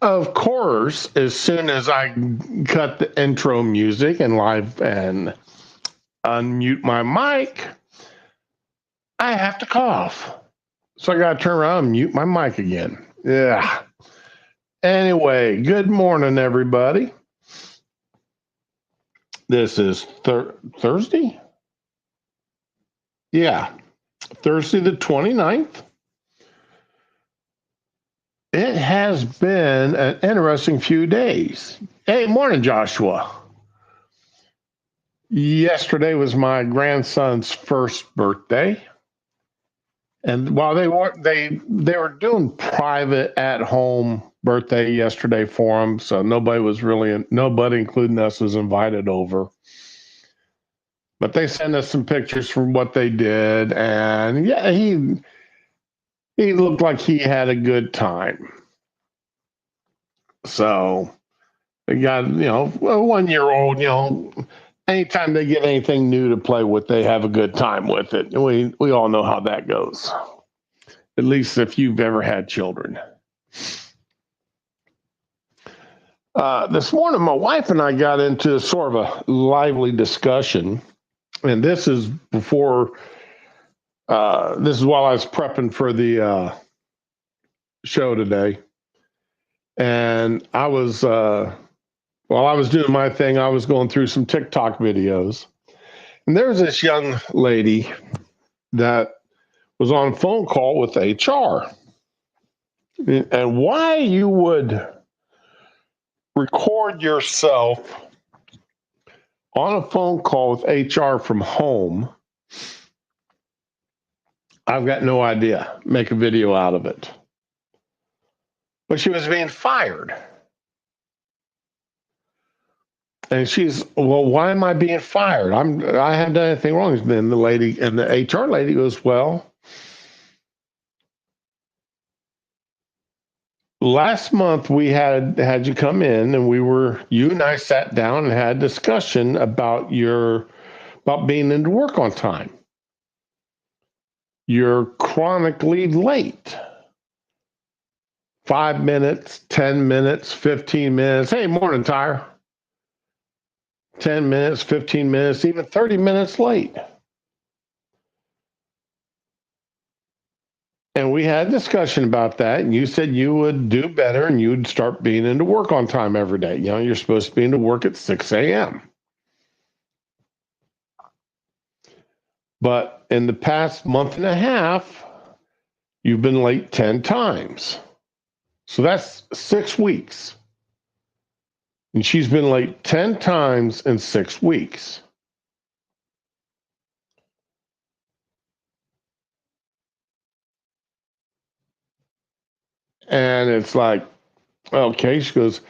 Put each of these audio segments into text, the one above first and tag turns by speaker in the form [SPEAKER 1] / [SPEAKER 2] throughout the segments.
[SPEAKER 1] Of course, as soon as I cut the intro music and live and unmute my mic, I have to cough. So I got to turn around and mute my mic again. Yeah. Anyway, good morning, everybody. This is Thursday? Yeah, Thursday the 29th. It has been an interesting few days. Hey, morning, Joshua. Yesterday was my grandson's first birthday. And while they were doing private at home birthday yesterday for him, so nobody, including us, was invited over. But they sent us some pictures from what they did, and yeah, he looked like he had a good time. So they got a 1-year-old. Anytime they get anything new to play with, they have a good time with it. And we all know how that goes. At least if you've ever had children. This morning, my wife and I got into sort of a lively discussion, and this is before. This is while I was prepping for the show today, and I was while I was doing my thing, I was going through some TikTok videos, and there was this young lady that was on a phone call with HR, and why you would record yourself on a phone call with HR from home, I've got no idea. Make a video out of it. But she was being fired. And she's, well, why am I being fired? I haven't done anything wrong. Then the lady, and the HR lady goes, well, last month we had you come in, and you and I sat down and had a discussion about being into work on time. You're chronically late. 5 minutes, 10 minutes, 15 minutes. Hey, morning, Tyre. 10 minutes, 15 minutes, even 30 minutes late. And we had a discussion about that, and you said you would do better and you'd start being into work on time every day. You're supposed to be into work at 6 a.m. But in the past month and a half, you've been late 10 times. So that's 6 weeks. And she's been late 10 times in 6 weeks. And it's like, okay, she goes,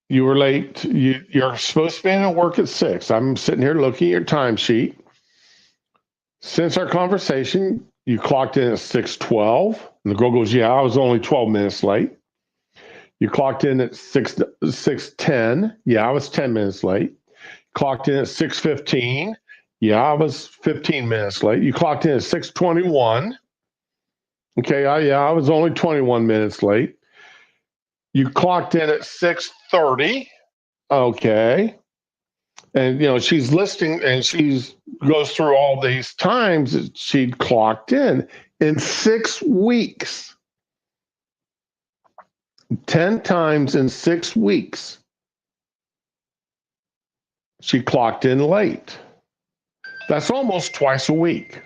[SPEAKER 1] you were late. You're supposed to be in at work at 6. I'm sitting here looking at your timesheet. Since our conversation, you clocked in at 6:12. And the girl goes, yeah, I was only 12 minutes late. You clocked in at 6:10. Yeah, I was 10 minutes late. Clocked in at 6:15. Yeah, I was 15 minutes late. You clocked in at 6:21. Okay, I was only 21 minutes late. You clocked in at 6:30. Okay. And she's listing, and she's goes through all these times that she'd clocked in 6 weeks. 10 times in 6 weeks. She clocked in late. That's almost twice a week.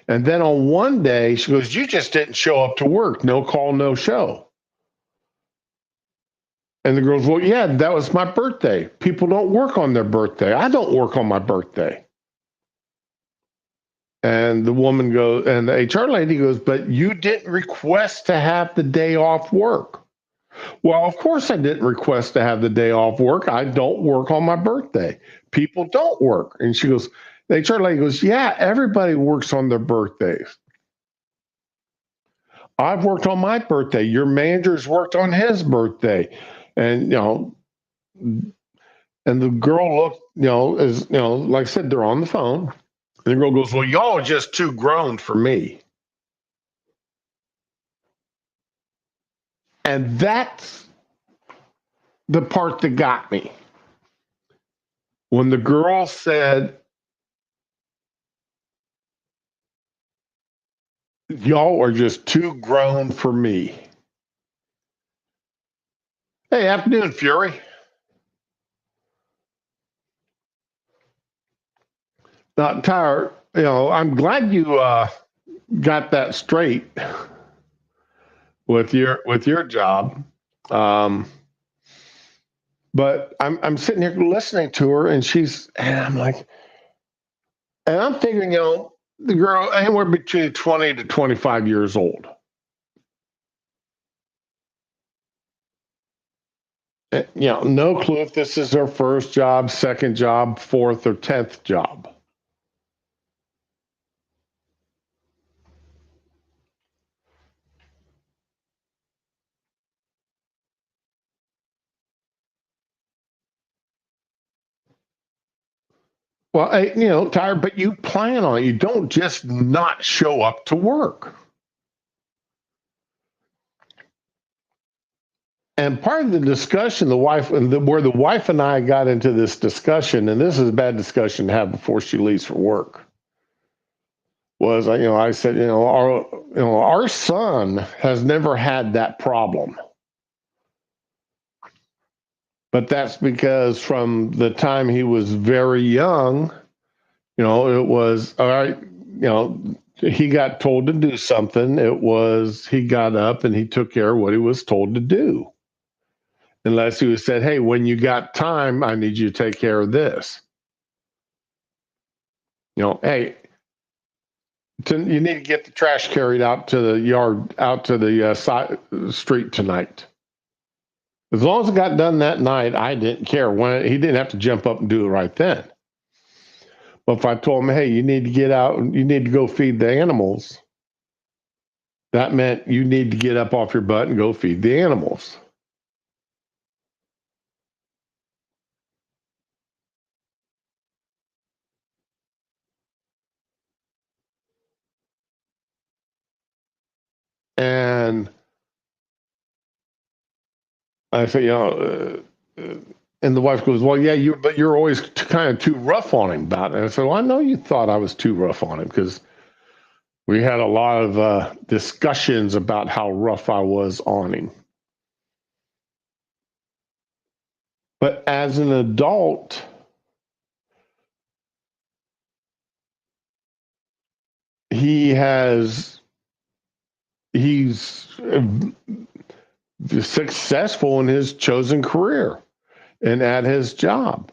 [SPEAKER 1] And then on one day, she goes, you just didn't show up to work. No call, no show. And the girl's, well, yeah, that was my birthday. People don't work on their birthday. I don't work on my birthday. And the woman goes, and the HR lady goes, but you didn't request to have the day off work. Well, of course I didn't request to have the day off work. I don't work on my birthday. People don't work. And she goes, the HR lady goes, yeah, everybody works on their birthdays. I've worked on my birthday. Your manager's worked on his birthday. And, and the girl looked, like I said, they're on the phone. And the girl goes, well, y'all are just too grown for me. And that's the part that got me. When the girl said, y'all are just too grown for me. Hey, afternoon, Fury. Tyler, I'm glad you got that straight with your job. But I'm sitting here listening to her, and I'm like, and I'm thinking, the girl anywhere between 20 to 25 years old. No clue if this is her first job, second job, fourth or 10th job. Well, Tyler, but you plan on it. You don't just not show up to work. And part of the discussion, where the wife and I got into this discussion, and this is a bad discussion to have before she leaves for work, was I said, our son has never had that problem. But that's because from the time he was very young, it was all right, he got told to do something. He got up and he took care of what he was told to do. Unless he was said, hey, when you got time, I need you to take care of this. Hey, you need to get the trash carried out to the yard, out to the street tonight. As long as it got done that night, I didn't care. He didn't have to jump up and do it right then. But if I told him, hey, you need to get out, you need to go feed the animals, that meant you need to get up off your butt and go feed the animals. And I say, and the wife goes, well, yeah, but you're always kind of too rough on him about it. And I said, well, I know you thought I was too rough on him because we had a lot of discussions about how rough I was on him. But as an adult, he's successful in his chosen career and at his job.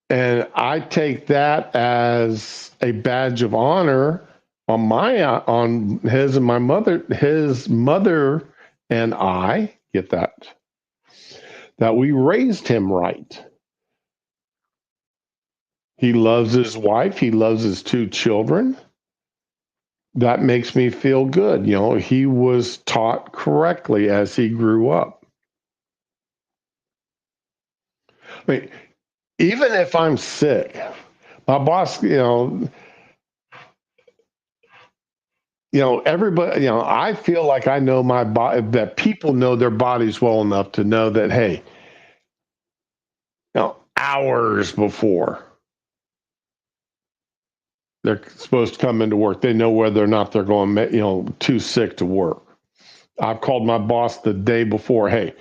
[SPEAKER 1] And I take that as a badge of honor on his and my mother, his mother and I, get that we raised him right. He loves his wife. He loves his two children. That makes me feel good. He was taught correctly as he grew up. I mean, even if I'm sick, my boss, everybody, I feel like I know my body, that people know their bodies well enough to know that, hey, hours before they're supposed to come into work, they know whether or not they're going, too sick to work. I've called my boss the day before, hey,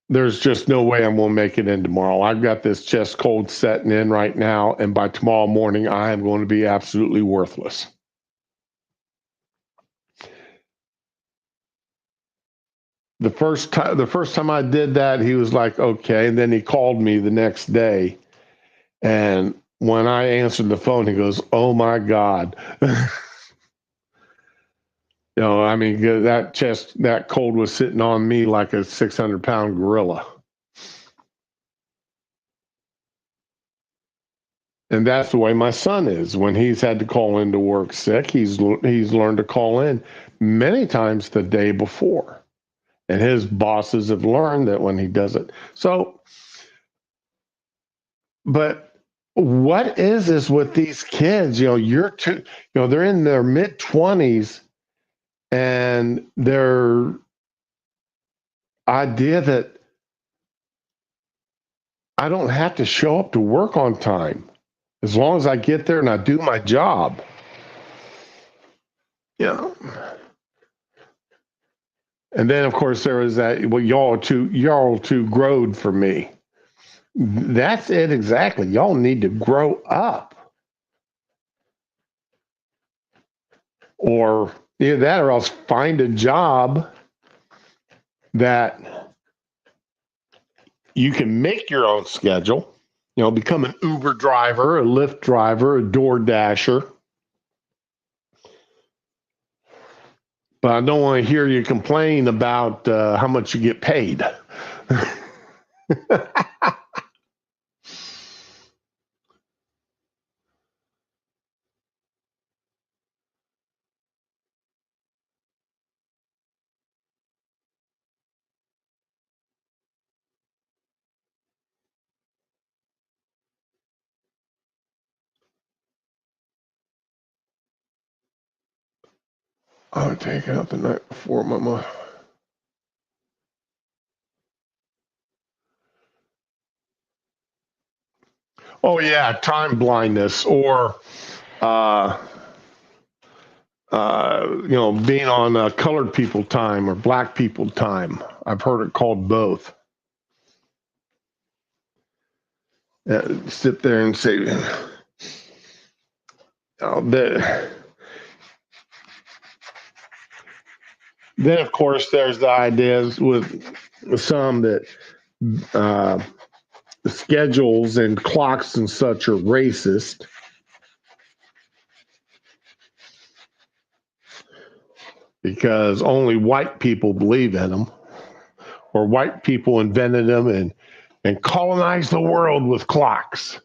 [SPEAKER 1] there's just no way I'm going to make it in tomorrow. I've got this chest cold setting in right now, and by tomorrow morning, I am going to be absolutely worthless. The first time I did that, he was like, okay. And then he called me the next day. And when I answered the phone, he goes, oh my God. That cold was sitting on me like a 600-pound gorilla. And that's the way my son is. When he's had to call in to work sick, he's learned to call in many times the day before. And his bosses have learned that when he does it. So, but what is this with these kids? They're in their mid-20s And their idea that I don't have to show up to work on time as long as I get there and I do my job. Yeah. And then, of course, there was that. Well, y'all too growed for me. That's it exactly. Y'all need to grow up, or either that, or else find a job that you can make your own schedule. Become an Uber driver, a Lyft driver, a Door Dasher. But I don't want to hear you complain about how much you get paid. I would take out the night before my mom. Oh yeah, time blindness, or uh, being on colored people time or black people time. I've heard it called both. Sit there and say, then of course there's the ideas with some that uh, schedules and clocks and such are racist. Because only white people believe in them, or white people invented them and colonized the world with clocks.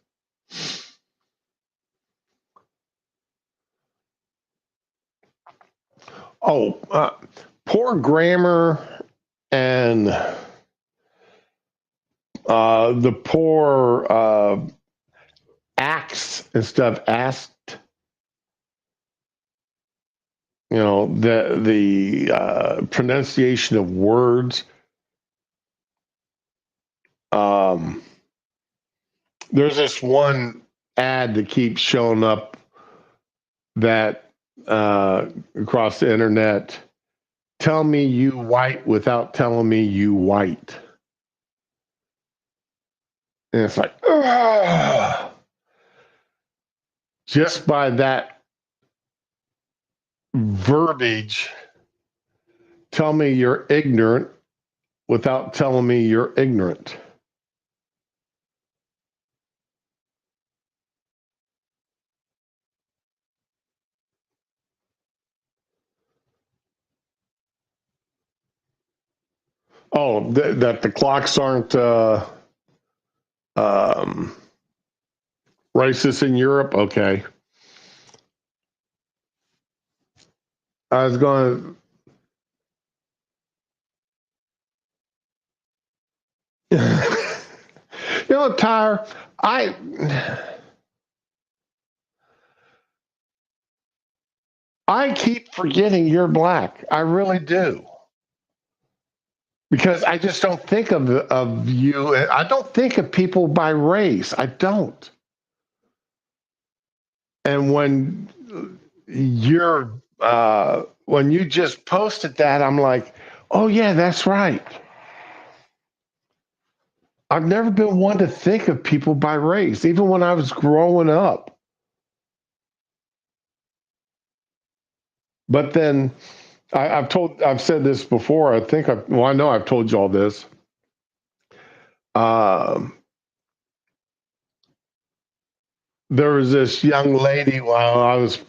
[SPEAKER 1] Poor grammar and the poor acts and stuff asked. The pronunciation of words. There's this one ad that keeps showing up that across the internet. Tell me you white without telling me you white. And it's like, ugh. Just by that verbiage, tell me you're ignorant without telling me you're ignorant. Oh, that the clocks aren't racist in Europe? Okay. I was going to. Tyre, I keep forgetting you're black. I really do. Because I just don't think of you. I don't think of people by race. I don't. And when you just posted that, I'm like, oh yeah, that's right. I've never been one to think of people by race, even when I was growing up. But then I've said this before. I know I've told you all this. There was this young lady while I was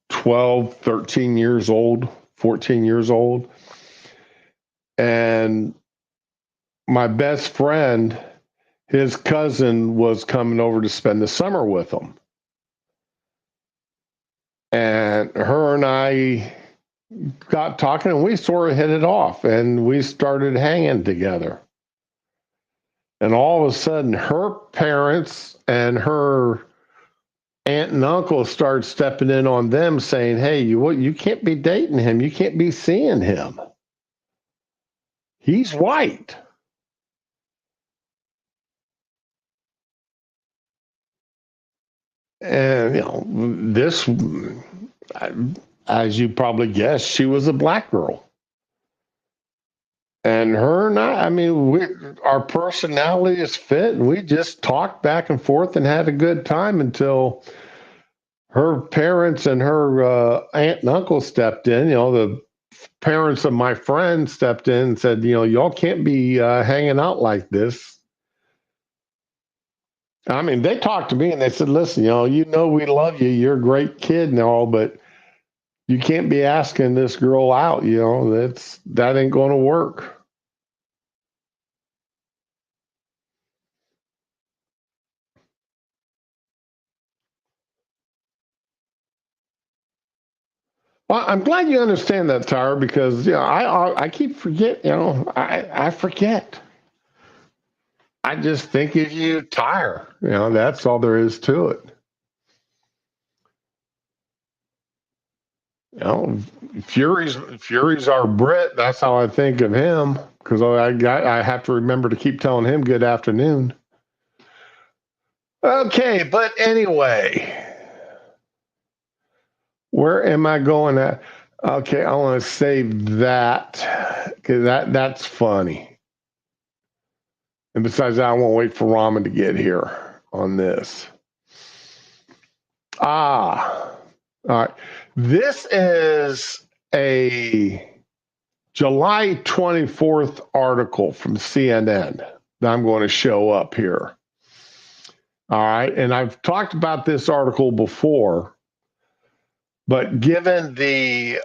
[SPEAKER 1] 12, 13 years old, 14 years old. And my best friend, his cousin was coming over to spend the summer with him. And her and I got talking and we sort of hit it off and we started hanging together. And all of a sudden, her parents and her aunt and uncle start stepping in on them, saying, "Hey, you can't be dating him. You can't be seeing him. He's white." And this, as you probably guessed, she was a black girl. And her and I mean, our personalities fit, and we just talked back and forth and had a good time until her parents and her aunt and uncle stepped in. The parents of my friend stepped in and said, y'all can't be hanging out like this. I mean, they talked to me and they said, listen, we love you. You're a great kid and all, but you can't be asking this girl out. That ain't going to work. Well, I'm glad you understand that, Tyra, because I keep forget. I forget. I just think of you, Tyra. That's all there is to it. You know, Fury's our Brit. That's how I think of him because I have to remember to keep telling him good afternoon. Okay, but anyway, where am I going at? Okay, I want to save that because that's funny. And besides that, I won't wait for Ramen to get here on this. All right. This is a July 24th article from CNN that I'm going to show up here. All right. And I've talked about this article before, but given the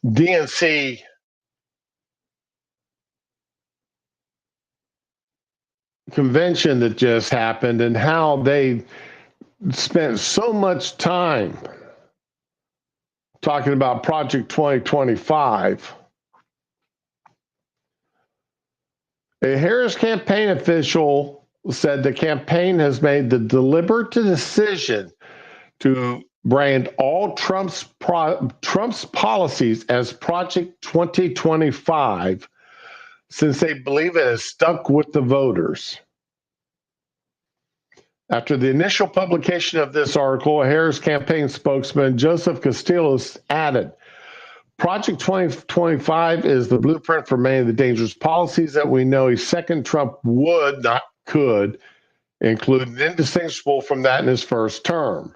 [SPEAKER 1] DNC convention that just happened and how they spent so much time talking about Project 2025, a Harris campaign official said the campaign has made the deliberate decision to brand all Trump's policies as Project 2025 since they believe it has stuck with the voters. After the initial publication of this article, a Harris campaign spokesman, Joseph Castillos, added, Project 2025 is the blueprint for many of the dangerous policies that we know a second Trump would, not could, include indistinguishable from that in his first term.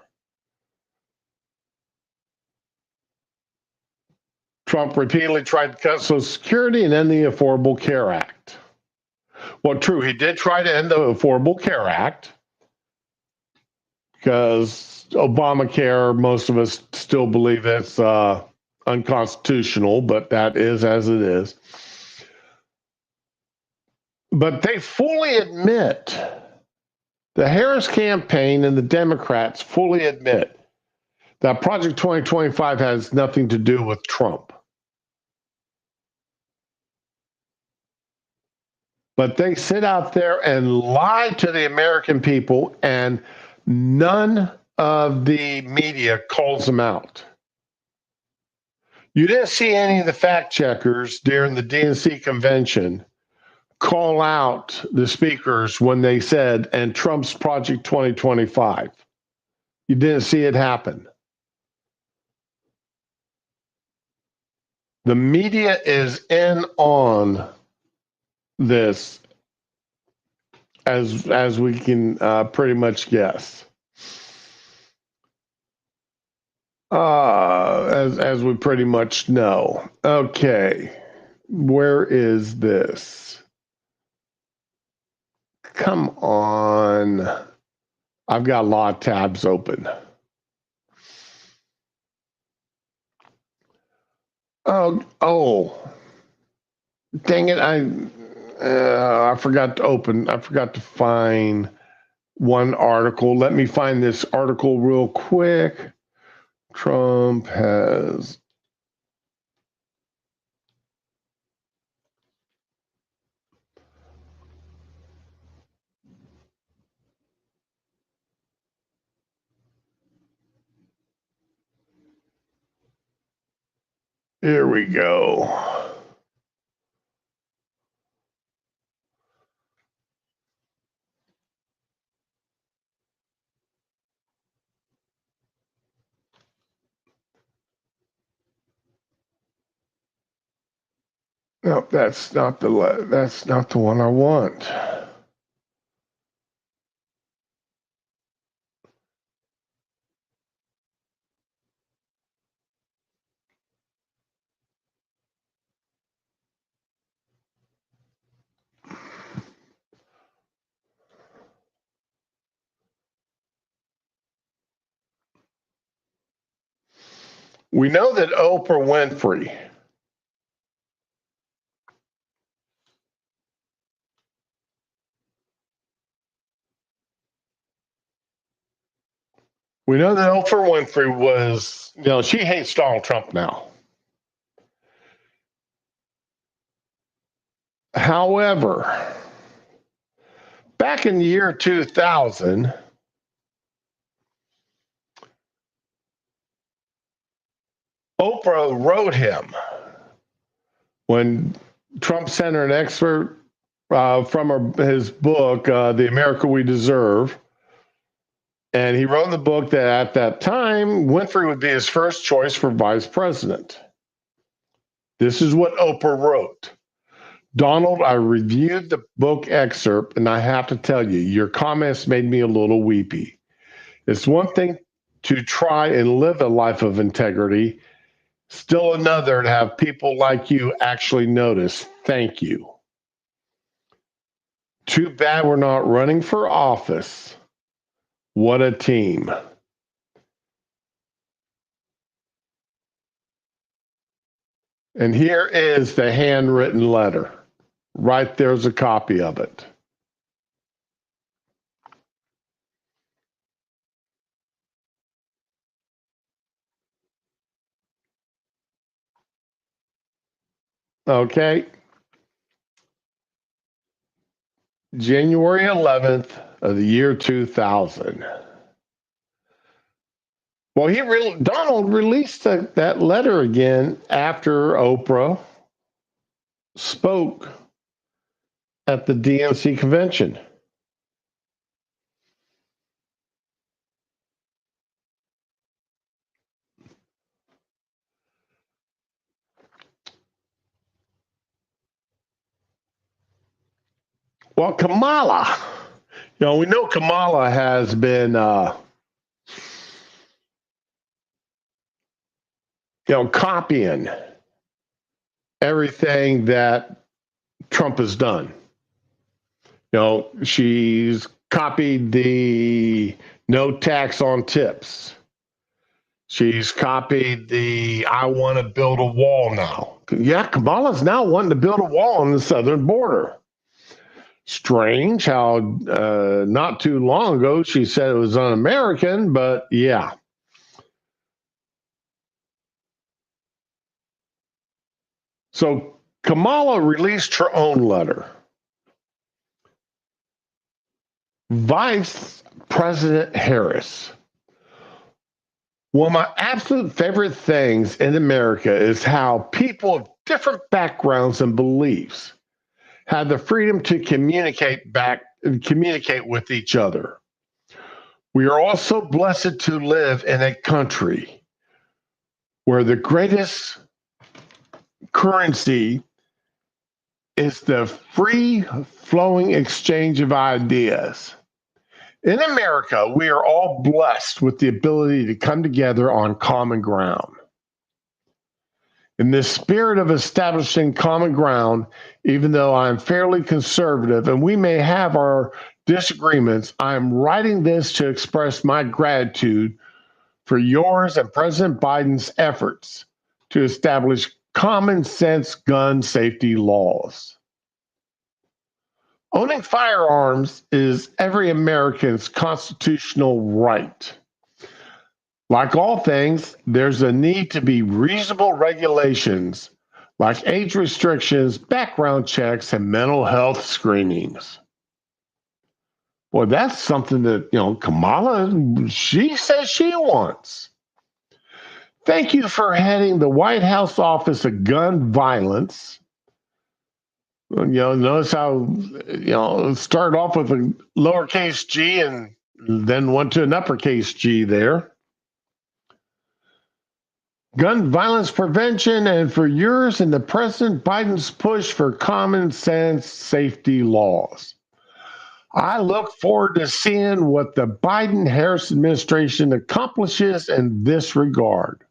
[SPEAKER 1] Trump repeatedly tried to cut Social Security and end the Affordable Care Act. Well, true, he did try to end the Affordable Care Act because Obamacare, most of us still believe it's unconstitutional, but that is as it is. But they fully admit, the Harris campaign and the Democrats fully admit that Project 2025 has nothing to do with Trump. But they sit out there and lie to the American people, and none of the media calls them out. You didn't see any of the fact checkers during the DNC convention call out the speakers when they said, and Trump's Project 2025. You didn't see it happen. The media is in on this, as we can pretty much guess. As we pretty much know. Okay, where is this? Come on. I've got a lot of tabs open. Oh, dang it. I forgot to open. I forgot to find one article. Let me find this article real quick. Trump has Here we go. No, that's not the one I want. We know that Oprah Winfrey was, she hates Donald Trump now. However, back in the year 2000, Oprah wrote him when Trump sent her an excerpt from his book, The America We Deserve. And he wrote in the book that at that time, Winfrey would be his first choice for vice president. This is what Oprah wrote. Donald, I reviewed the book excerpt, and I have to tell you, your comments made me a little weepy. It's one thing to try and live a life of integrity, still another to have people like you actually notice. Thank you. Too bad we're not running for office. What a team. And here is the handwritten letter. Right there's a copy of it. Okay. January 11th of the year 2000. Well, Donald released that letter again after Oprah spoke at the DNC convention. Well, Kamala, we know Kamala has been, copying everything that Trump has done. She's copied the no tax on tips. She's copied the I want to build a wall now. Yeah, Kamala's now wanting to build a wall on the southern border. Strange how not too long ago she said it was un-American, but yeah. So Kamala released her own letter. Vice President Harris. One of my absolute favorite things in America is how people of different backgrounds and beliefs have the freedom to communicate with each other. We are also blessed to live in a country where the greatest currency is the free flowing exchange of ideas. In America, we are all blessed with the ability to come together on common ground. In the spirit of establishing common ground, even though I'm fairly conservative and we may have our disagreements, I'm writing this to express my gratitude for yours and President Biden's efforts to establish common sense gun safety laws. Owning firearms is every American's constitutional right. Like all things, there's a need to be reasonable regulations like age restrictions, background checks, and mental health screenings. Well, that's something that, Kamala, she says she wants. Thank you for heading the White House Office of Gun Violence. Notice how, it started off with a lowercase g and then went to an uppercase G there. Gun violence prevention, and for yours and the President Biden's push for common sense safety laws. I look forward to seeing what the Biden-Harris administration accomplishes in this regard.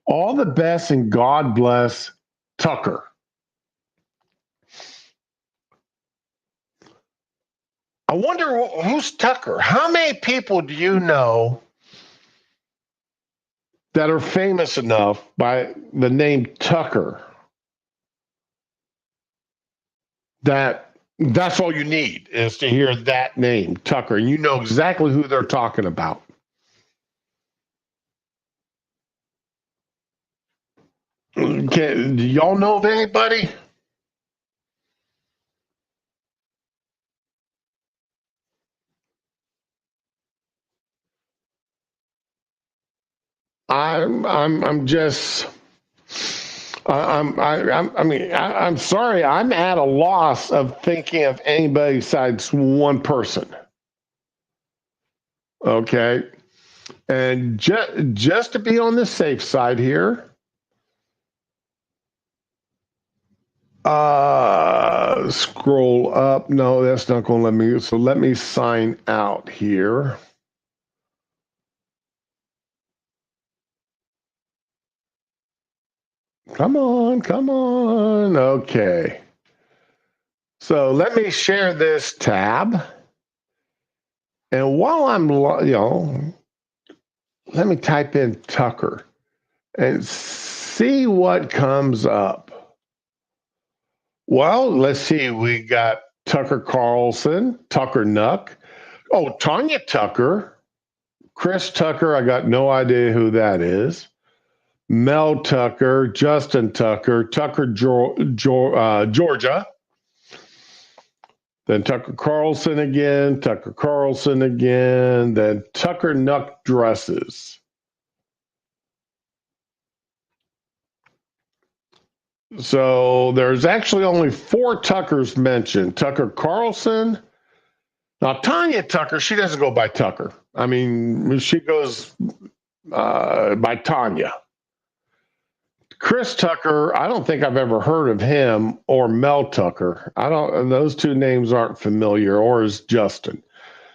[SPEAKER 1] All the best, and God bless, Tucker. I wonder who's Tucker? How many people do you know that are famous enough by the name Tucker that's all you need is to hear that name, Tucker, and you know exactly who they're talking about. Do y'all know of anybody? I'm just I'm sorry. I'm at a loss of thinking of anybody besides one person. Okay, and just to be on the safe side here, scroll up. No, that's not going to let me. So let me sign out here. Come on, come on. Okay. So let me share this tab. And while I'm, let me type in Tucker and see what comes up. Well, let's see. We got Tucker Carlson, Tucker Nuck. Oh, Tanya Tucker, Chris Tucker. I got no idea who that is. Mel Tucker, Justin Tucker, Tucker Georgia. Then Tucker Carlson again, then Tucker Nuck Dresses. So there's actually only 4 Tuckers mentioned. Tucker Carlson. Now, Tanya Tucker, she doesn't go by Tucker. I mean, she goes by Tanya. Chris Tucker, I don't think I've ever heard of him, or Mel Tucker. Those 2 names aren't familiar, or is Justin.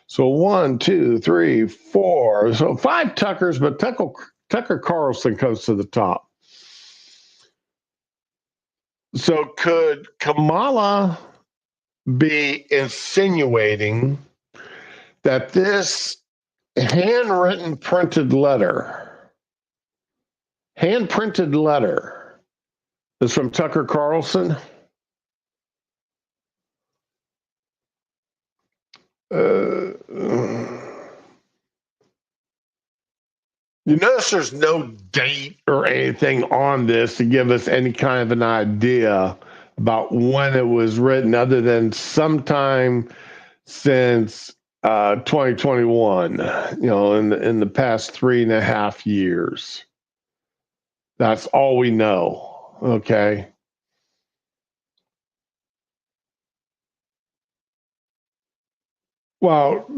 [SPEAKER 1] So 1, 2, 3, 4. So 5 Tuckers, but Tucker Carlson comes to the top. So could Kamala be insinuating that this hand printed letter is from Tucker Carlson? You notice there's no date or anything on this to give us any kind of an idea about when it was written, other than sometime since 2021, in the past 3.5 years. That's all we know. Okay. Well,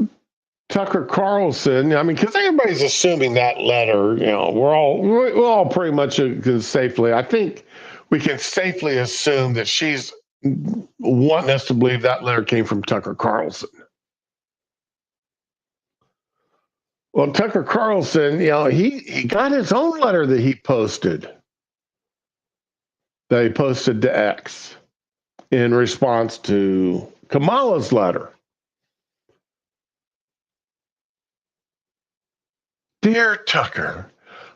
[SPEAKER 1] Tucker Carlson, I mean, because everybody's assuming that letter, we're all pretty much safely, I think we can safely assume that she's wanting us to believe that letter came from Tucker Carlson. Well, Tucker Carlson, he got his own letter that he posted to X in response to Kamala's letter. Dear Tucker,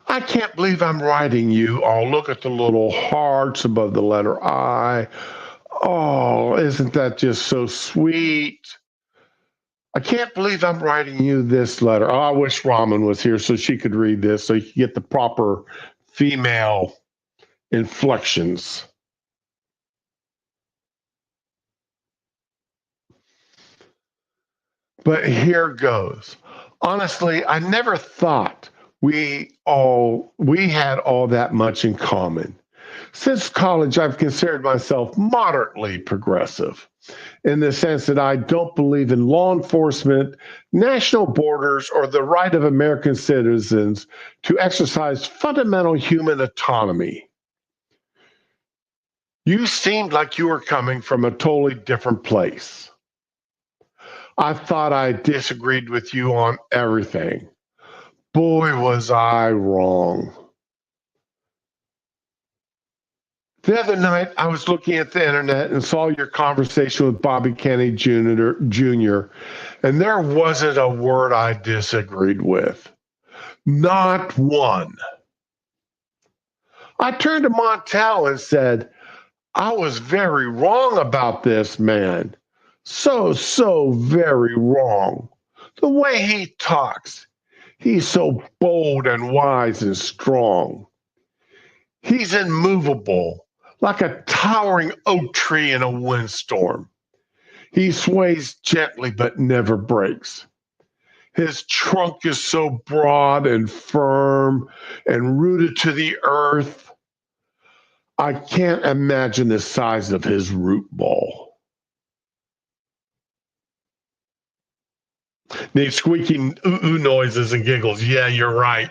[SPEAKER 1] I can't believe I'm writing you. Oh, look at the little hearts above the letter I. Oh, isn't that just so sweet? I can't believe I'm writing you this letter. Oh, I wish Raman was here so she could read this, so you could get the proper female inflections. But here goes. Honestly, I never thought We had all that much in common. Since college, I've considered myself moderately progressive in the sense that I don't believe in law enforcement, national borders, or the right of American citizens to exercise fundamental human autonomy. You seemed like you were coming from a totally different place. I thought I disagreed with you on everything. Boy, was I wrong. The other night, I was looking at the internet and saw your conversation with Bobby Kennedy Jr., and there wasn't a word I disagreed with. Not one. I turned to Montel and said, I was very wrong about this man. So very wrong. The way he talks, he's so bold and wise and strong. He's immovable, like a towering oak tree in a windstorm. He sways gently but never breaks. His trunk is so broad and firm and rooted to the earth. I can't imagine the size of his root ball. Needs squeaking ooh noises and giggles. Yeah, you're right.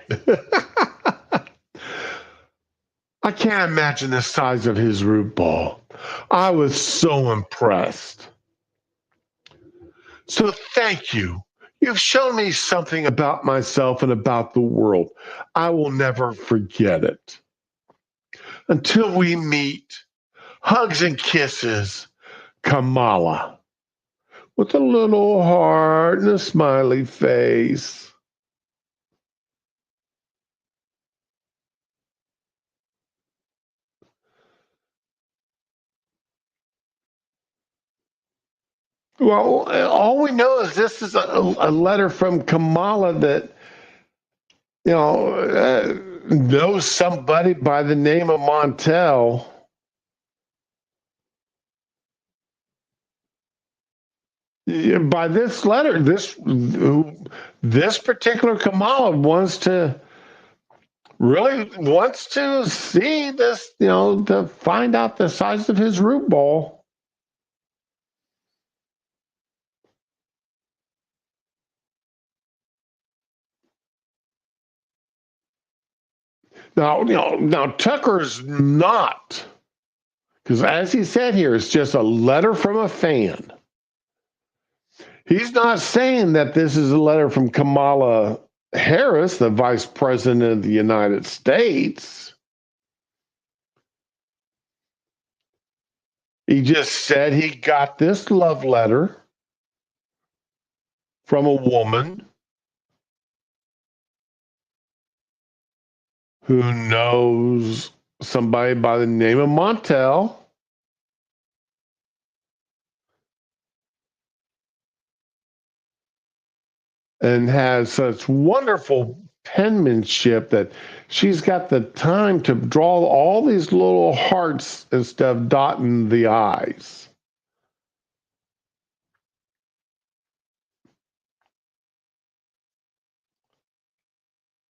[SPEAKER 1] I can't imagine the size of his root ball. I was so impressed. So thank you. You've shown me something about myself and about the world. I will never forget it. Until we meet, hugs and kisses, Kamala, with a little heart and a smiley face. Well, all we know is this is a letter from Kamala that, knows somebody by the name of Montel. By this letter, this particular Kamala really wants to see this, to find out the size of his root ball. Now Tucker's not, because as he said here, it's just a letter from a fan. He's not saying that this is a letter from Kamala Harris, the Vice President of the United States. He just said he got this love letter from a woman who knows somebody by the name of Montel. And has such wonderful penmanship that she's got the time to draw all these little hearts and stuff dotting the I's.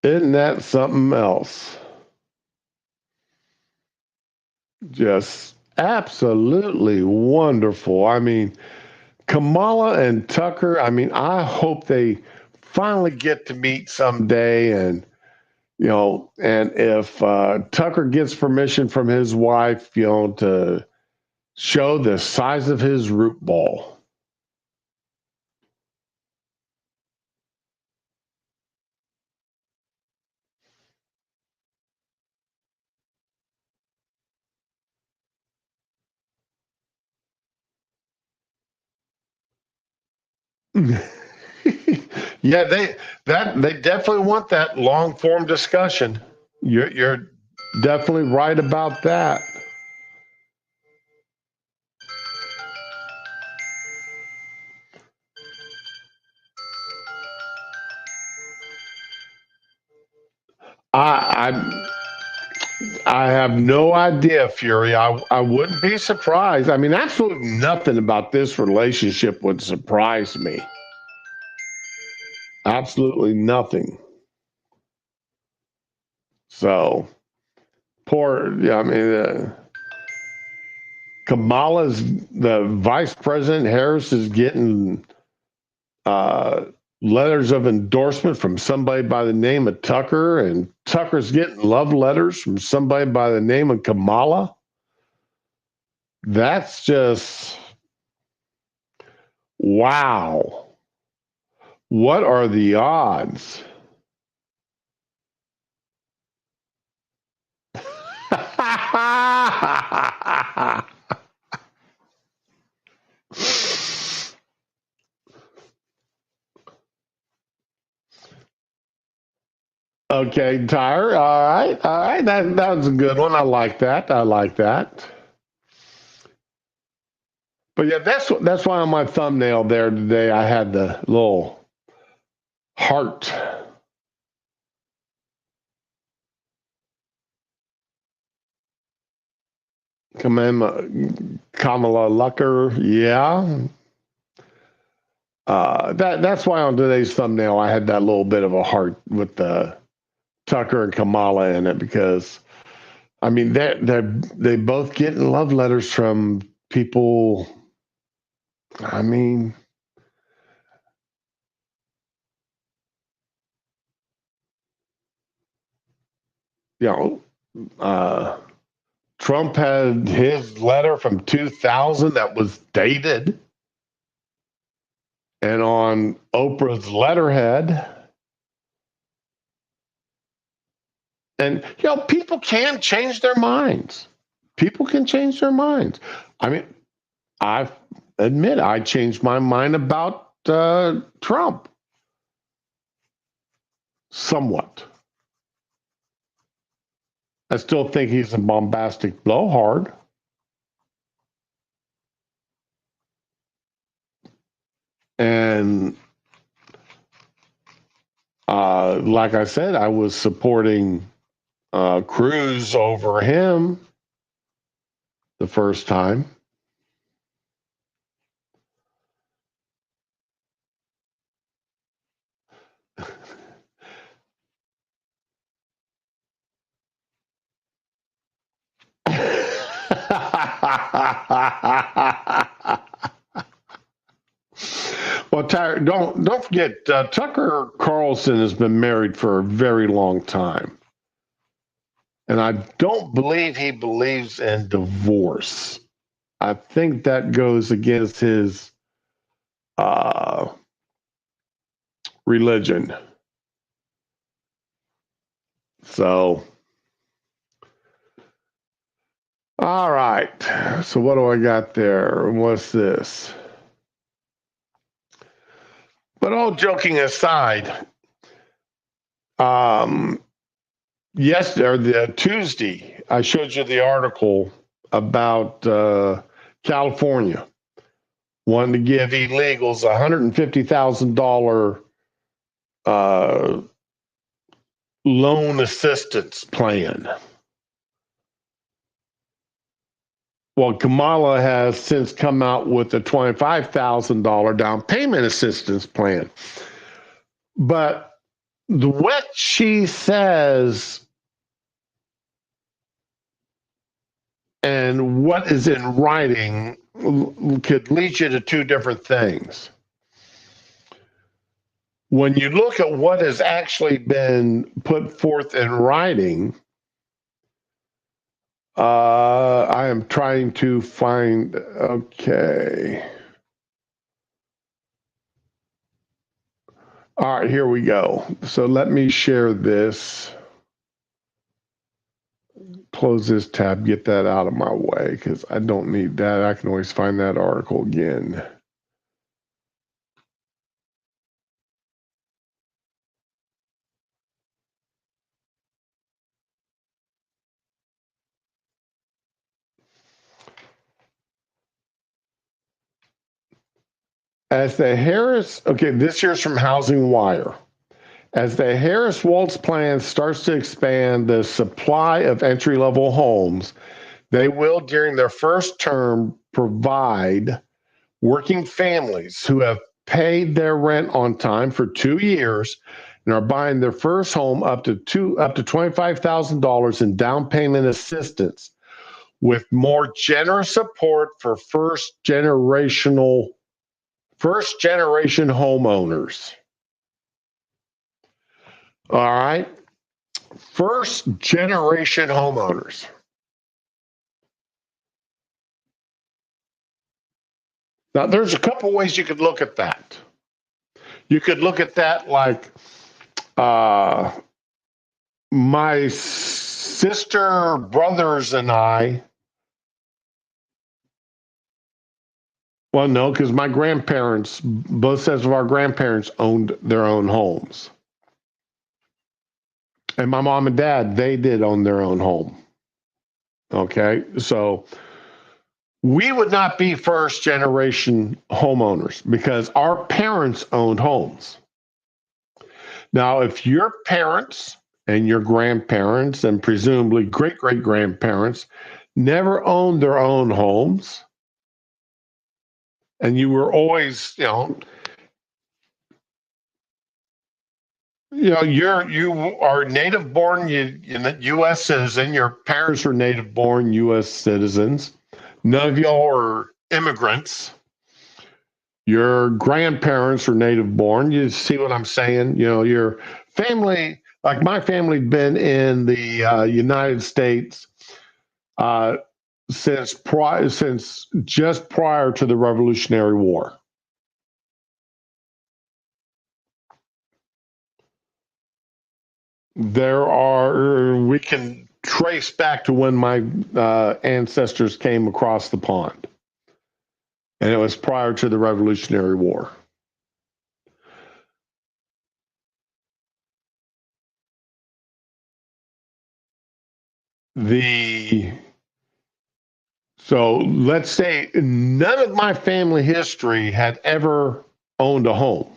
[SPEAKER 1] Isn't that something else? Just absolutely wonderful. I mean, Kamala and Tucker, I hope they finally get to meet someday. And, and if Tucker gets permission from his wife, to show the size of his root ball. Yeah, they definitely want that long form discussion. You're definitely right about that. I I have no idea, Fury. I wouldn't be surprised. Absolutely nothing about this relationship would surprise me. Absolutely nothing. So poor, yeah, I mean, Kamala's the vice president. Harris is getting uh, letters of endorsement from somebody by the name of Tucker, and Tucker's getting love letters from somebody by the name of Kamala. That's just wow. What are the odds? Okay, Tyre. All right, all right. That was a good one. I like that. I like that. But yeah, that's why on my thumbnail there today I had the little heart. Kamala Lucker, yeah. That's why on today's thumbnail I had that little bit of a heart with the Tucker and Kamala in it, because I mean they both getting love letters from people. I mean, you know, Trump had his letter from 2000 that was dated, and on Oprah's letterhead. And, people can change their minds. People can change their minds. I mean, I admit I changed my mind about Trump somewhat. I still think he's a bombastic blowhard. And like I said, I was supporting Cruz over him the first time. Well, Tyre, don't forget, Tucker Carlson has been married for a very long time, and I don't believe he believes in divorce. I think that goes against his uh, religion. So, all right. So, what do I got there? What's this? But all joking aside, yes, or the Tuesday, I showed you the article about California wanting to give illegals $150,000 loan assistance plan. Well, Kamala has since come out with a $25,000 down payment assistance plan. But what she says and what is in writing could lead you to two different things. When you look at what has actually been put forth in writing, I am trying to find, okay. All right, here we go. So let me share this. Close this tab, get that out of my way, because I don't need that. I can always find that article again. As the Harris, okay, this year's from Housing Wire. As the Harris Waltz plan starts to expand the supply of entry level homes, they will, during their first term, provide working families who have paid their rent on time for 2 years and are buying their first home up to $25,000 in down payment assistance with more generous support for first generation homeowners. All right. First generation homeowners. Now, there's a couple ways you could look at that. You could look at that like my sister, brothers, and I. Well, no, because my grandparents, both sets of our grandparents owned their own homes. And my mom and dad, they did own their own home. Okay, so we would not be first generation homeowners because our parents owned homes. Now, if your parents and your grandparents and presumably great great grandparents never owned their own homes, and you were always, you are native born U.S. citizen. Your parents were native born U.S. citizens. None of y'all are immigrants. Your grandparents are native born. You see what I'm saying? Your family, like my family, had been in the United States since just prior to the Revolutionary War. We can trace back to when my ancestors came across the pond. And it was prior to the Revolutionary War. So let's say none of my family history had ever owned a home.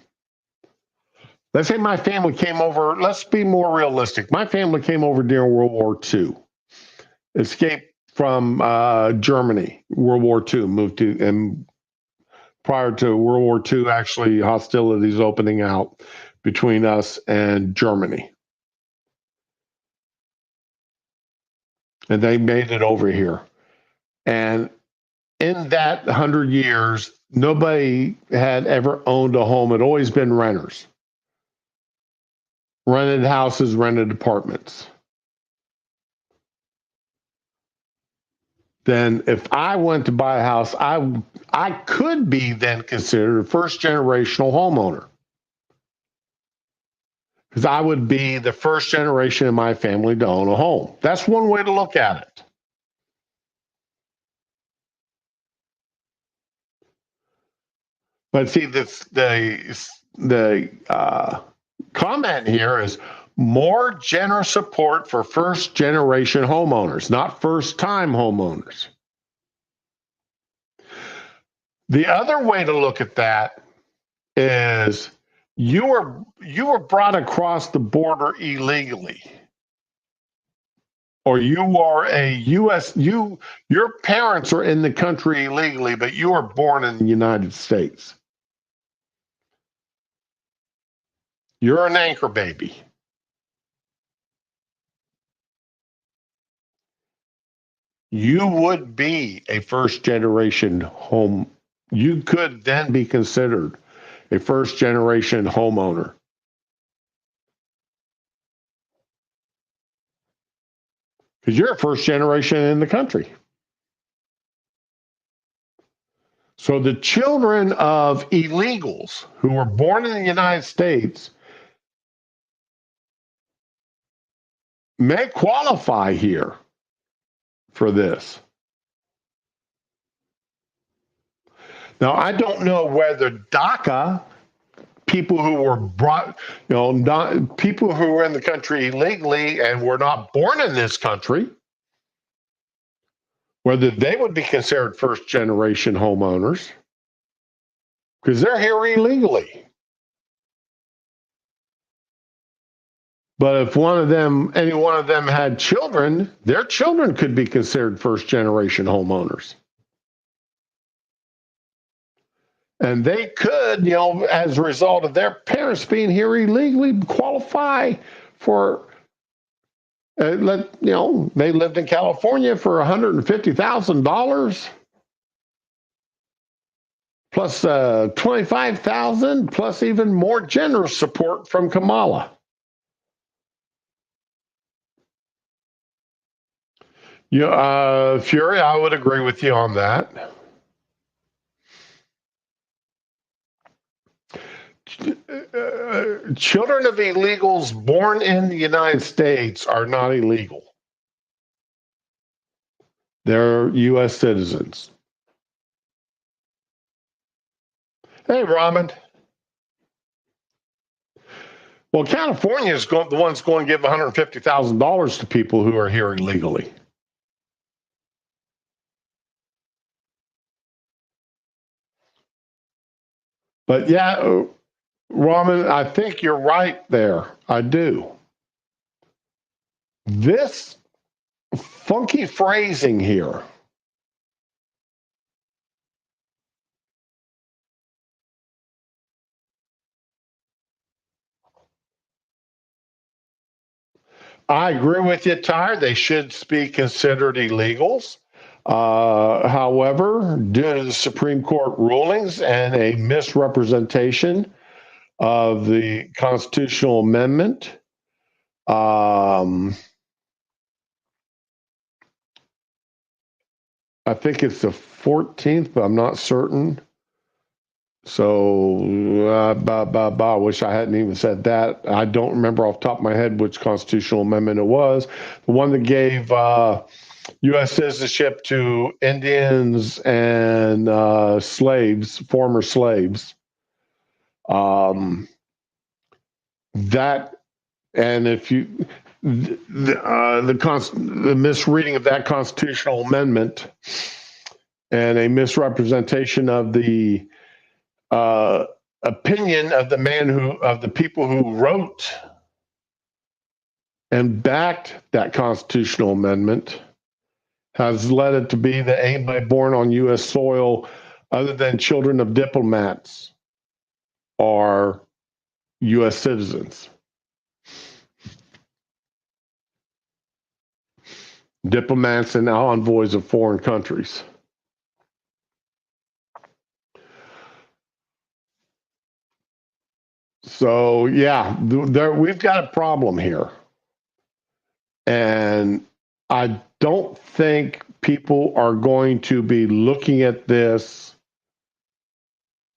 [SPEAKER 1] Let's say my family came over. Let's be more realistic. My family came over during World War II, escaped from Germany, World War II, moved to, and prior to World War II, actually hostilities opening out between us and Germany. And they made it over here. And in that 100 years, nobody had ever owned a home. It had always been renters. Rented houses, rented apartments. Then if I went to buy a house, I could be then considered a first generational homeowner. Because I would be the first generation in my family to own a home. That's one way to look at it. But see, the comment here is more generous support for first generation homeowners, not first time homeowners. The other way to look at that is you were brought across the border illegally. Or you are a U.S. Your parents are in the country illegally, but you were born in the United States. You're an anchor baby. You would be a first generation home. You could then be considered a first generation homeowner. Because you're a first generation in the country. So the children of illegals who were born in the United States may qualify here for this. Now, I don't know whether DACA, people who were brought, people who were in the country illegally and were not born in this country, whether they would be considered first generation homeowners, because they're here illegally. But if any one of them had children, their children could be considered first generation homeowners. And they could, as a result of their parents being here illegally, qualify for they lived in California for $150,000 plus 25,000 plus even more generous support from Kamala. Fury, I would agree with you on that. Children of illegals born in the United States are not illegal. They're U.S. citizens. Hey, Raman. Well, California is the one's going to give $150,000 to people who are here illegally. But yeah, Raman, I think you're right there. I do. This funky phrasing here. I agree with you, Tyre. They should be considered illegals. However, due to the Supreme Court rulings and a misrepresentation of the constitutional amendment, I think it's the 14th, but I'm not certain. So, I wish I hadn't even said that. I don't remember off the top of my head which constitutional amendment it was. The one that gave U.S. citizenship to Indians and slaves, former slaves. That, and if you, the misreading of that constitutional amendment and a misrepresentation of the opinion of the people who wrote and backed that constitutional amendment has led it to be that anybody born on U.S. soil, other than children of diplomats, are U.S. citizens. Diplomats and envoys of foreign countries. So, yeah, we've got a problem here. And I don't think people are going to be looking at this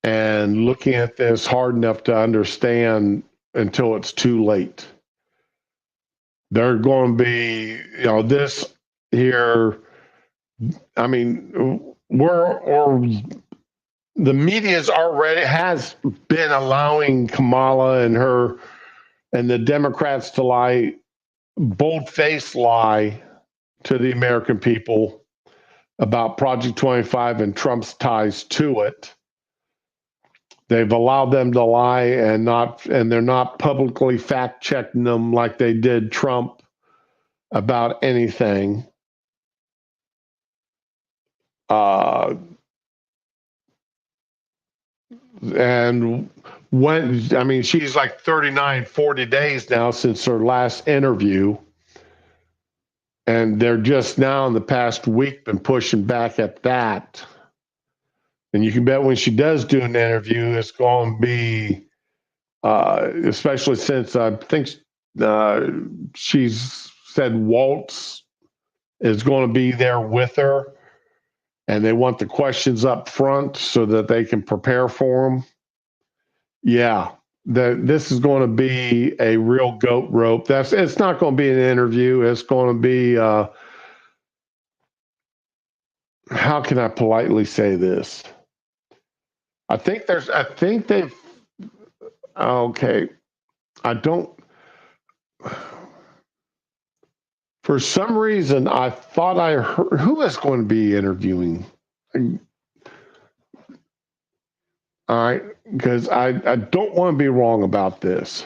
[SPEAKER 1] hard enough to understand until it's too late. They're going to be, this here. I mean, the media's already has been allowing Kamala and the Democrats to lie, bold-faced lie to the American people about Project 25 and Trump's ties to it. They've allowed them to lie and they're not publicly fact checking them like they did Trump about anything. And she's like 39, 40 days now since her last interview. And they're just now in the past week been pushing back at that. And you can bet when she does do an interview, it's going to be, especially since I think she's said Waltz is going to be there with her. And they want the questions up front so that they can prepare for them. Yeah, this is going to be a real goat rope. It's not going to be an interview. It's going to be how can I politely say this? I think they've okay. I don't for some reason I thought I heard who is going to be interviewing. All right, because I don't want to be wrong about this.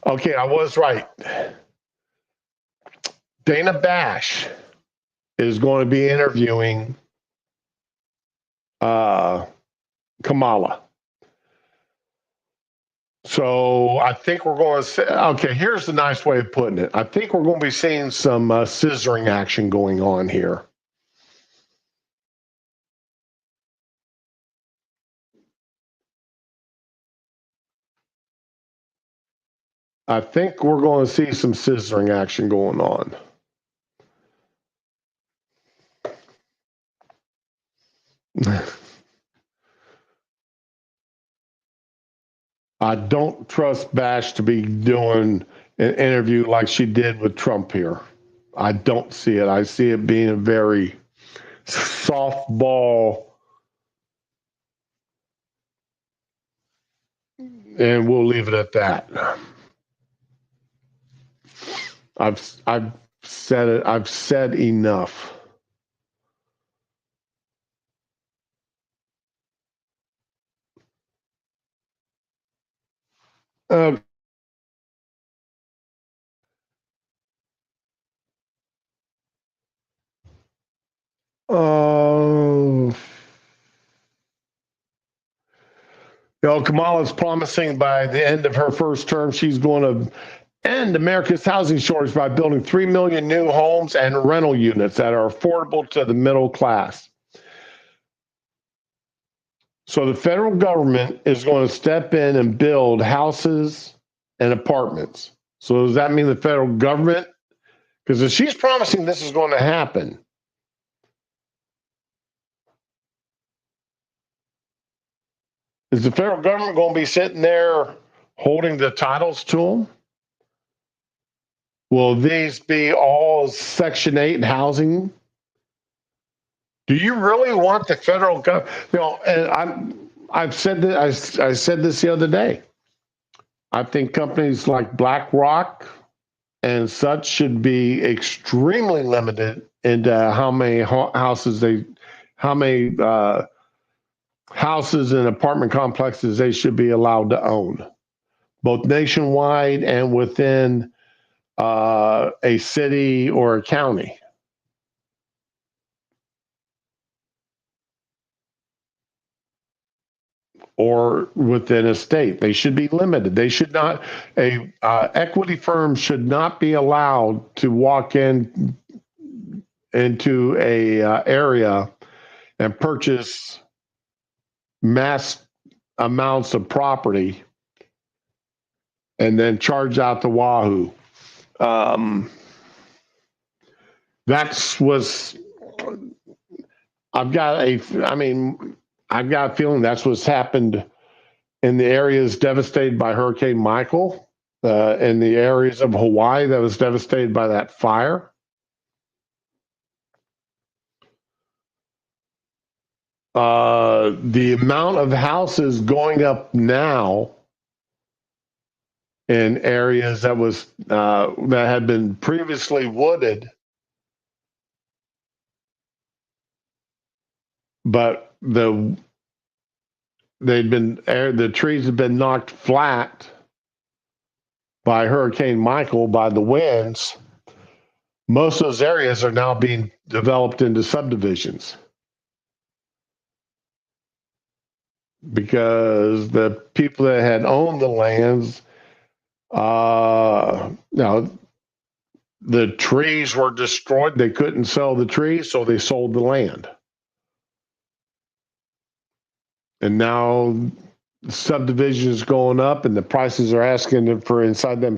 [SPEAKER 1] Okay, I was right. Dana Bash is going to be interviewing Kamala. So I think we're going to say, okay, here's the nice way of putting it. I think we're going to be seeing some scissoring action going on here. I think we're going to see some scissoring action going on. I don't trust Bash to be doing an interview like she did with Trump here. I don't see it. I see it being a very softball, and we'll leave it at that. I've said it. I've said enough. Uh, uh, Kamala's promising by the end of her first term, she's going to end America's housing shortage by building 3 million new homes and rental units that are affordable to the middle class. So the federal government is going to step in and build houses and apartments. So does that mean the federal government? Because if she's promising this is going to happen, is the federal government going to be sitting there holding the titles to them? Will these be all Section 8 housing? Do you really want the federal government? And I've said that I said this the other day. I think companies like BlackRock and such should be extremely limited into how many houses and apartment complexes they should be allowed to own, both nationwide and within a city or a county. Or within a state, they should be limited. They should not. A equity firm should not be allowed to walk into a area and purchase mass amounts of property and then charge out the wahoo. That's was. I've got a feeling that's what's happened in the areas devastated by Hurricane Michael, in the areas of Hawaii that was devastated by that fire. The amount of houses going up now in areas that had been previously wooded, but the trees had been knocked flat by Hurricane Michael, by the winds. Most of those areas are now being developed into subdivisions because the people that had owned the lands, the trees were destroyed. They couldn't sell the trees, so they sold the land. And now subdivisions going up and the prices are asking for inside them.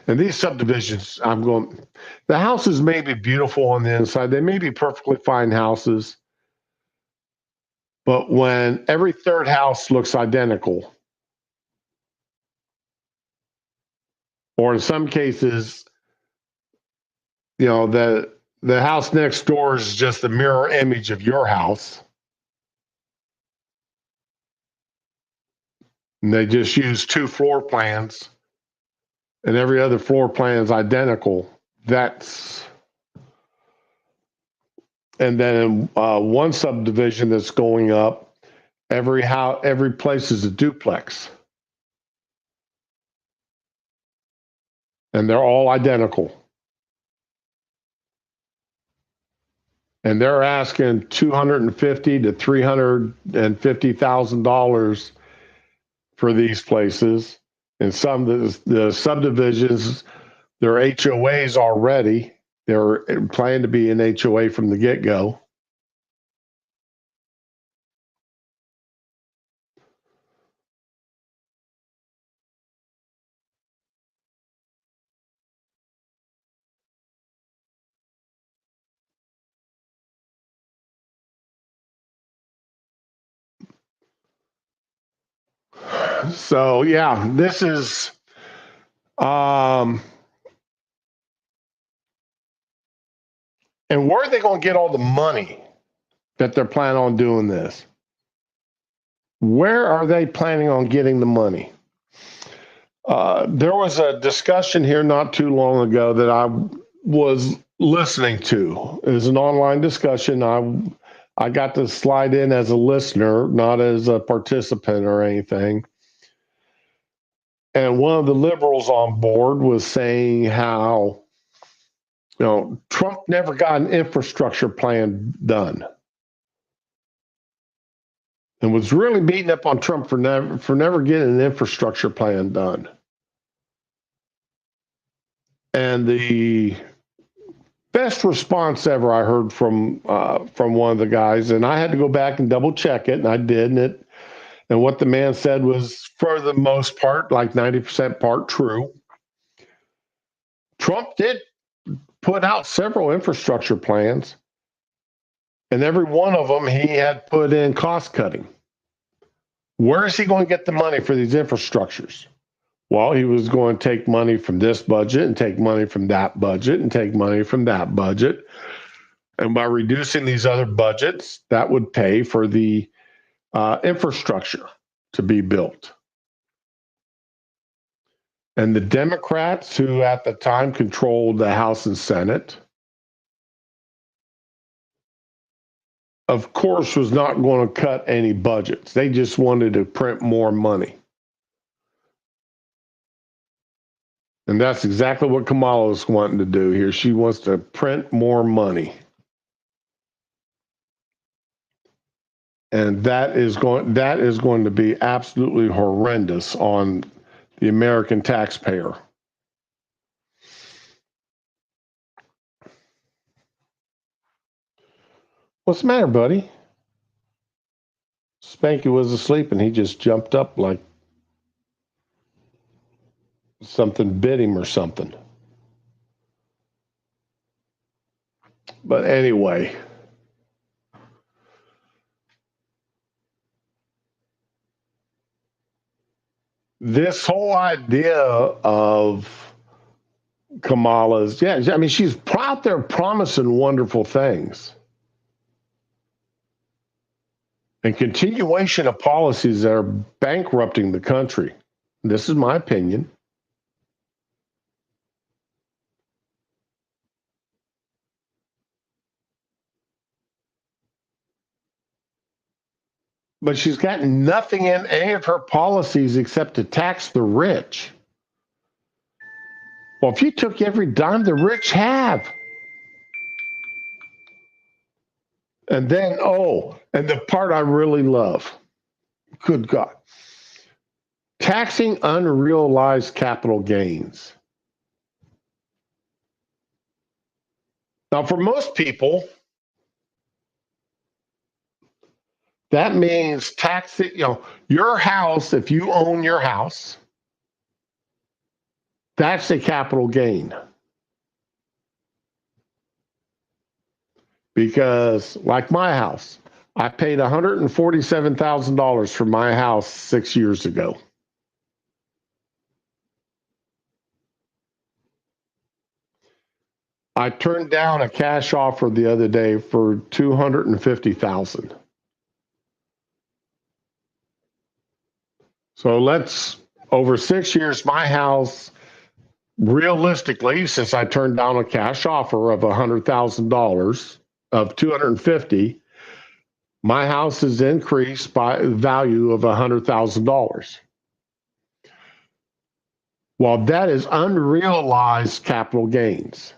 [SPEAKER 1] And these subdivisions, the houses may be beautiful on the inside. They may be perfectly fine houses. But when every third house looks identical, or in some cases, the house next door is just a mirror image of your house, and they just use 2 floor plans, and every other floor plan is identical. And then one subdivision that's going up, every place is a duplex. and they're all identical. And they're asking $250,000 to $350,000 for these places. And some of the subdivisions, they're HOAs already. They're planning to be an HOA from the get-go. So yeah, this is and where are they going to get all the money that they're planning on doing this? Where are they planning on getting the money? There was a discussion here not too long ago that I was listening to. It was an online discussion. I got to slide in as a listener, not as a participant or anything. And one of the liberals on board was saying how, Trump never got an infrastructure plan done, and was really beating up on Trump for never getting an infrastructure plan done. And the best response ever I heard from one of the guys, and I had to go back and double check it, and I did, and what the man said was, for the most part, like 90% part true. Trump did put out several infrastructure plans, and every one of them he had put in cost cutting. Where is he going to get the money for these infrastructures? Well, he was going to take money from this budget and take money from that budget and take money from that budget. And by reducing these other budgets, that would pay for the infrastructure to be built. And the Democrats, who at the time controlled the House and Senate, of course, was not going to cut any budgets. They just wanted to print more money. And that's exactly what Kamala is wanting to do here. She wants to print more money. And that is going to be absolutely horrendous on the American taxpayer. What's the matter, buddy? Spanky was asleep and he just jumped up like something bit him or something. But anyway, this whole idea of Kamala's, I mean, she's out there promising wonderful things. And continuation of policies that are bankrupting the country. This is my opinion. But she's got nothing in any of her policies except to tax the rich. Well, if you took every dime the rich have, and then, and the part I really love, good God, taxing unrealized capital gains. Now, for most people, that means taxing, your house, if you own your house, that's a capital gain. Because, like my house, I paid $147,000 for my house 6 years ago. I turned down a cash offer the other day for $250,000. So over 6 years, my house, realistically, since I turned down a cash offer of $100,000 of $250,000, my house has increased by a value of $100,000. Well, that is unrealized capital gains.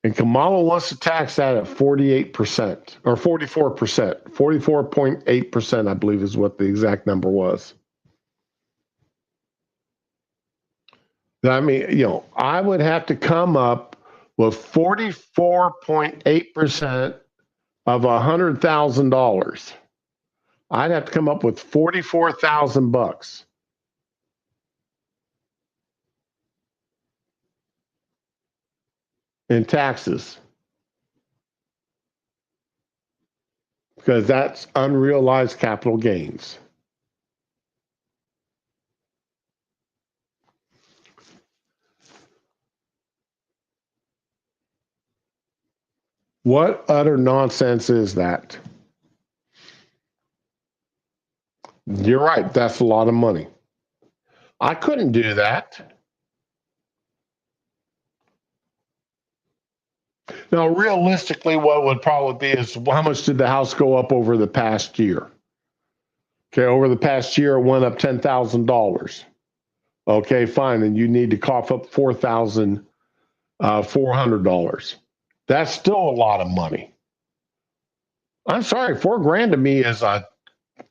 [SPEAKER 1] And Kamala wants to tax that at 48% or 44%. 44.8%, I believe, is what the exact number was. I mean, I would have to come up with 44.8% of $100,000. I'd have to come up with $44,000 in taxes, because that's unrealized capital gains. What utter nonsense is that? You're right. That's a lot of money. I couldn't do that. Now, realistically, what would probably be is how much did the house go up over the past year? Okay, over the past year, it went up $10,000. Okay, fine. And you need to cough up $4,400. That's still a lot of money. I'm sorry, $4,000 to me is a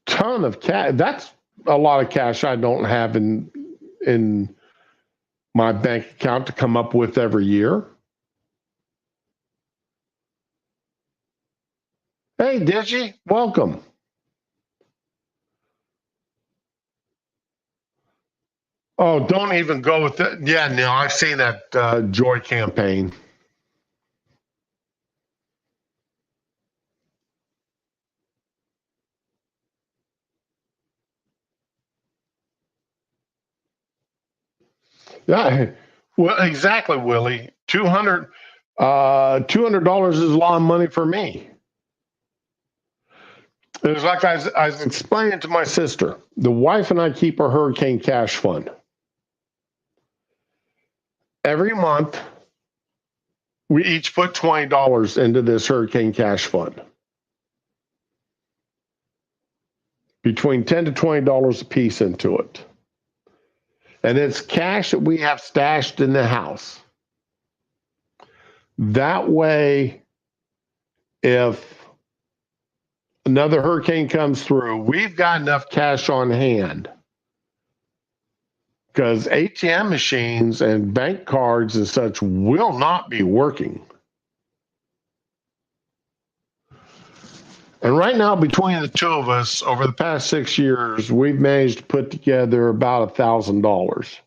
[SPEAKER 1] ton of cash. That's a lot of cash I don't have in my bank account to come up with every year. Hey, Digi, welcome. Oh, don't even go with that. Yeah, no, I've seen that Joy campaign. Yeah, well, exactly, Willie. $200 is a lot of money for me. It was like I was explaining to my sister. The wife and I keep a hurricane cash fund. Every month, we each put $20 into this hurricane cash fund. Between $10 to $20 a piece into it. And it's cash that we have stashed in the house. That way, if another hurricane comes through, we've got enough cash on hand. Because ATM machines and bank cards and such will not be working. And right now, between the two of us, over the past 6 years, we've managed to put together about $1,000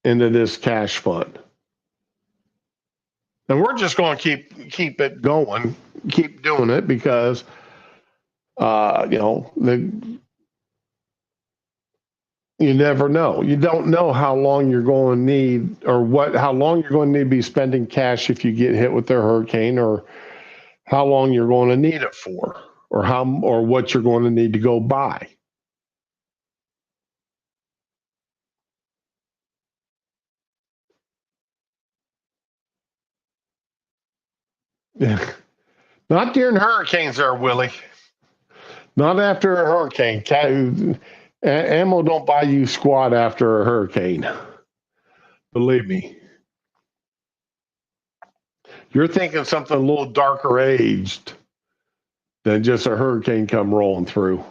[SPEAKER 1] into this cash fund. And we're just going to keep it going, keep doing it, because you never know. You don't know how long you're going to need, or how long you're going to need to be spending cash if you get hit with a hurricane, or how long you're going to need it for, or what you're going to need to go buy. Not during hurricanes there, Willie. Not after a hurricane. Ammo don't buy you squat after a hurricane. Believe me. You're thinking something a little darker aged than just a hurricane come rolling through.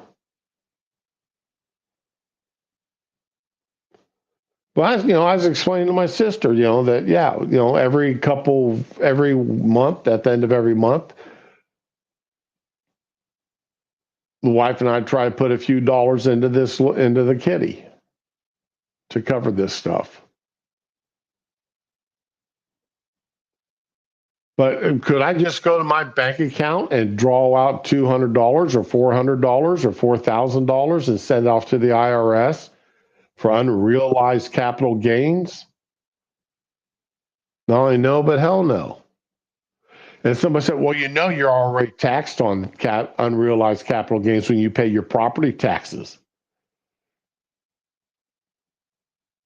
[SPEAKER 1] But I was explaining to my sister, that every month, at the end of every month, the wife and I try to put a few dollars into the kitty to cover this stuff. But could I just go to my bank account and draw out $200 or $400 or $4,000 and send it off to the IRS for unrealized capital gains? Not only no, but hell no. And somebody said, well, you're already taxed on unrealized capital gains when you pay your property taxes.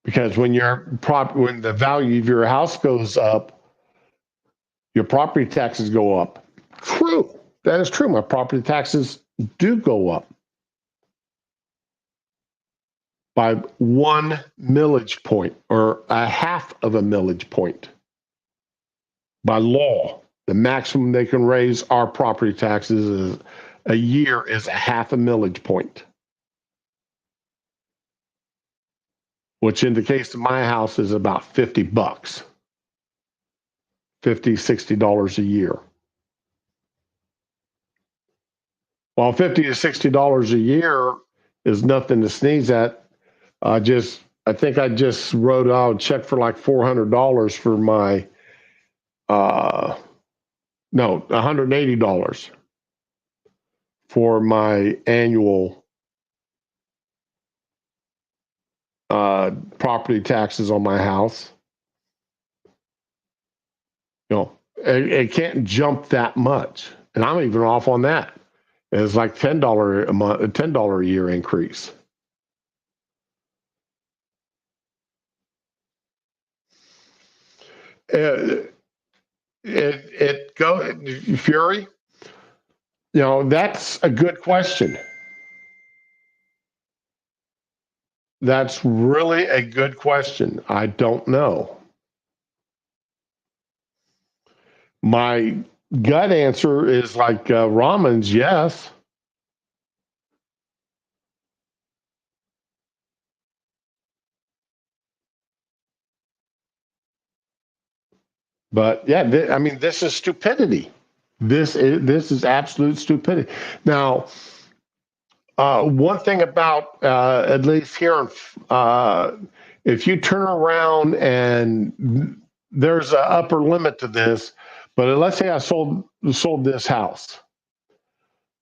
[SPEAKER 1] Because when the value of your house goes up, your property taxes go up. True. That is true. My property taxes do go up. by 1 millage point or a half of a millage point. By law, the maximum they can raise our property taxes is a year is a half a millage point, which in the case of my house is about $50, $60 a year. While $50 to $60 a year is nothing to sneeze at, I think I just wrote out a check for like $400 for my, no, $180 for my annual property taxes on my house. It can't jump that much, and I'm even off on that. It's like $10 a month, a $10 a year increase. It go Fury. That's a good question. That's really a good question. I don't know. My gut answer is like Ramon's, yes. But yeah, this is stupidity. This is absolute stupidity. Now, one thing about at least here, if you turn around and there's an upper limit to this, but let's say I sold this house.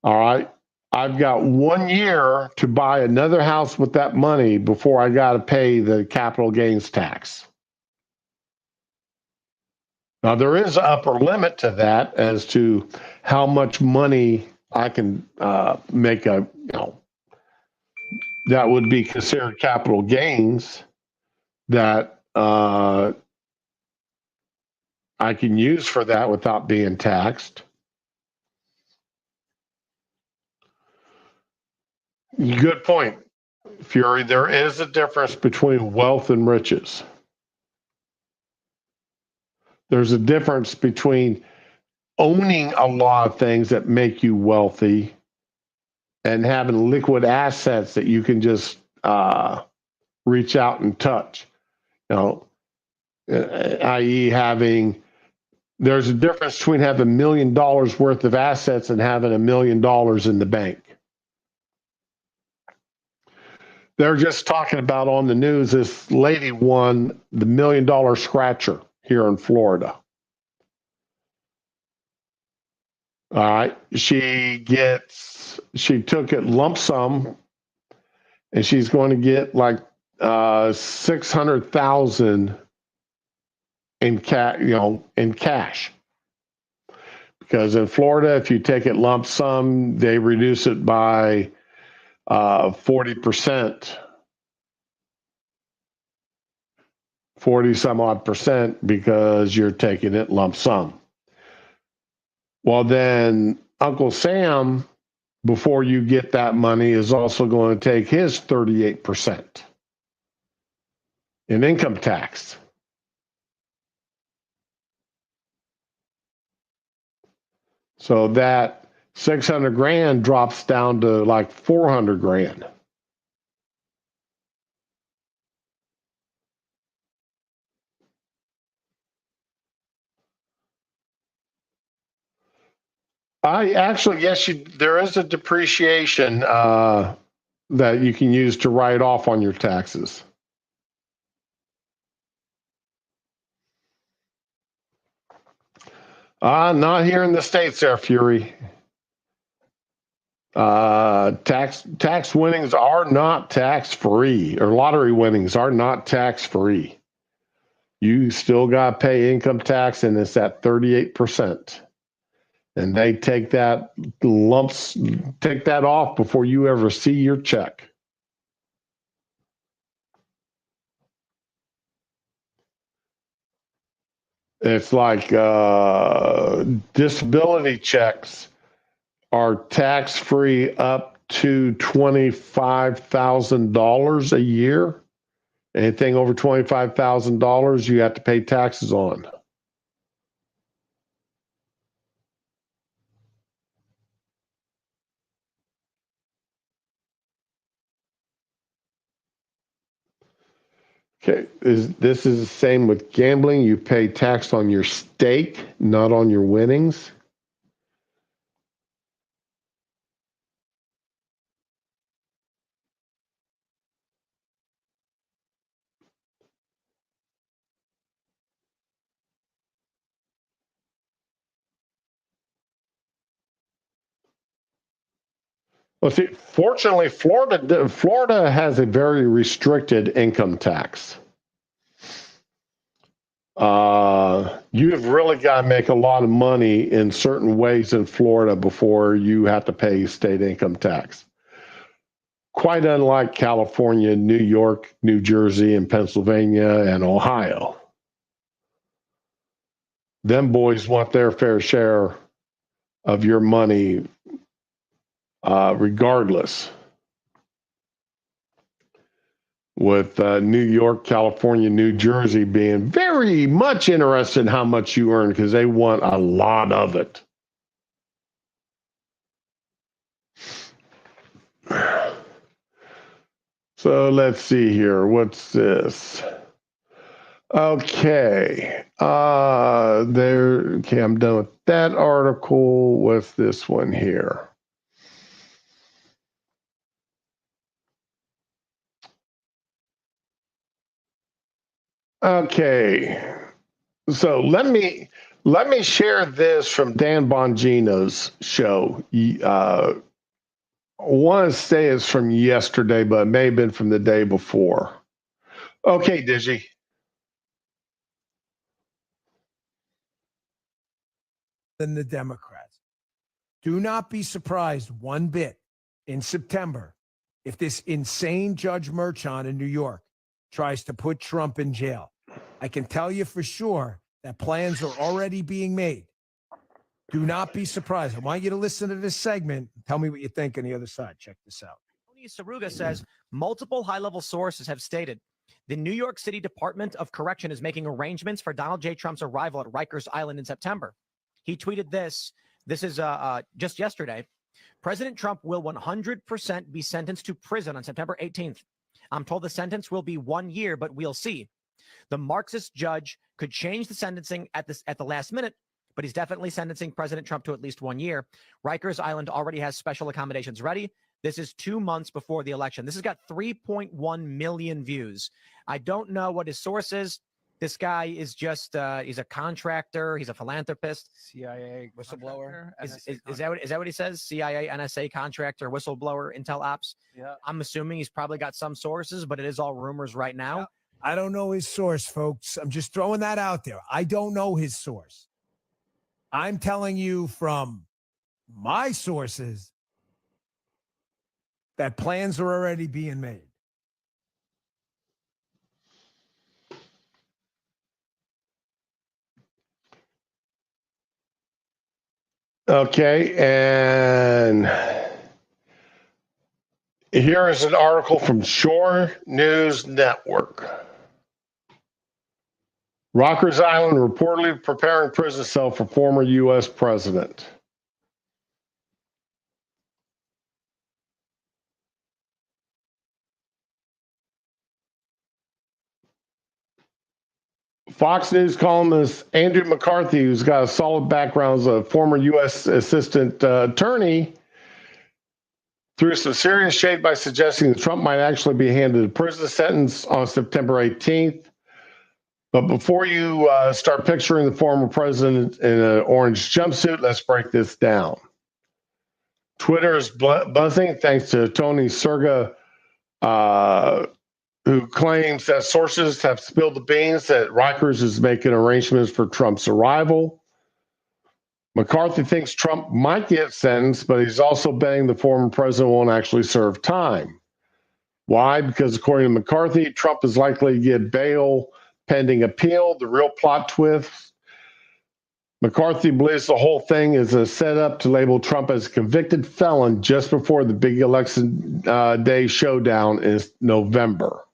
[SPEAKER 1] All right, I've got 1 year to buy another house with that money before I got to pay the capital gains tax. Now, there is an upper limit to that as to how much money I can make that would be considered capital gains that I can use for that without being taxed. Good point, Fury. There is a difference between wealth and riches. There's a difference between owning a lot of things that make you wealthy and having liquid assets that you can just reach out and touch. I.e., there's a difference between having $1 million worth of assets and having $1 million in the bank. They're just talking about on the news, this lady won the $1 million scratcher here in Florida. All right. She took it lump sum, and she's going to get like $600,000 in cash. Because in Florida, if you take it lump sum, they reduce it by 40%, 40 some odd percent, because you're taking it lump sum. Well, then Uncle Sam, before you get that money, is also going to take his 38% in income tax. So that 600 grand drops down to like 400 grand. Yes, there is a depreciation that you can use to write off on your taxes. Not here in the States there, Fury. Tax winnings are not tax-free, or lottery winnings are not tax-free. You still got to pay income tax, and it's at 38%. And they take that off before you ever see your check. It's like disability checks are tax-free up to $25,000 a year. Anything over $25,000, you have to pay taxes on. Okay, this is the same with gambling. You pay tax on your stake, not on your winnings. Well, see, fortunately, Florida has a very restricted income tax. You've really got to make a lot of money in certain ways in Florida before you have to pay state income tax. Quite unlike California, New York, New Jersey, and Pennsylvania, and Ohio. Them boys want their fair share of your money regardless. With New York, California, New Jersey being very much interested in how much you earn because they want a lot of it. So let's see here. What's this? Okay. Okay, I'm done with that article. What's this one here? Okay. So let me share this from Dan Bongino's show. I want to say it's from yesterday, but it may have been from the day before. Okay, Digi.
[SPEAKER 2] Than the Democrats. Do not be surprised one bit in September if this insane Judge Merchan in New York tries to put Trump in jail. I can tell you for sure that plans are already being made. Do not be surprised. I want you to listen to this segment. Tell me what you think on the other side. Check this out.
[SPEAKER 3] Tony Saruga says multiple high-level sources have stated the New York City Department of Correction is making arrangements for Donald J. Trump's arrival at Rikers Island in September. He tweeted this. This is just yesterday. President Trump will 100% be sentenced to prison on September 18th. I'm told the sentence will be 1 year, but we'll see. The Marxist judge could change the sentencing at the last minute, but he's definitely sentencing President Trump to at least 1 year. Rikers Island already has special accommodations ready. This is 2 months before the election. This has got 3.1 million views. I don't know what his source is. This guy is just, he's a contractor. He's a philanthropist.
[SPEAKER 4] CIA whistleblower.
[SPEAKER 3] Is that what he says? CIA, NSA contractor, whistleblower, Intel Ops.
[SPEAKER 4] Yeah.
[SPEAKER 3] I'm assuming he's probably got some sources, but it is all rumors right now.
[SPEAKER 4] Yeah.
[SPEAKER 2] I don't know his source, folks. I'm just throwing that out there. I don't know his source. I'm telling you from my sources that plans are already being made.
[SPEAKER 1] Okay, and here is an article from Shore News Network. Rikers Island reportedly preparing prison cell for former U.S. president. Fox News columnist Andrew McCarthy, who's got a solid background as a former U.S. assistant attorney, threw some serious shade by suggesting that Trump might actually be handed a prison sentence on September 18th. But before you start picturing the former president in an orange jumpsuit, let's break this down. Twitter is buzzing thanks to Tony Serga, who claims that sources have spilled the beans that Rikers is making arrangements for Trump's arrival. McCarthy thinks Trump might get sentenced, but he's also betting the former president won't actually serve time. Why? Because according to McCarthy, Trump is likely to get bail pending appeal. The real plot twist, McCarthy believes the whole thing is a setup to label Trump as a convicted felon just before the big election day showdown in November.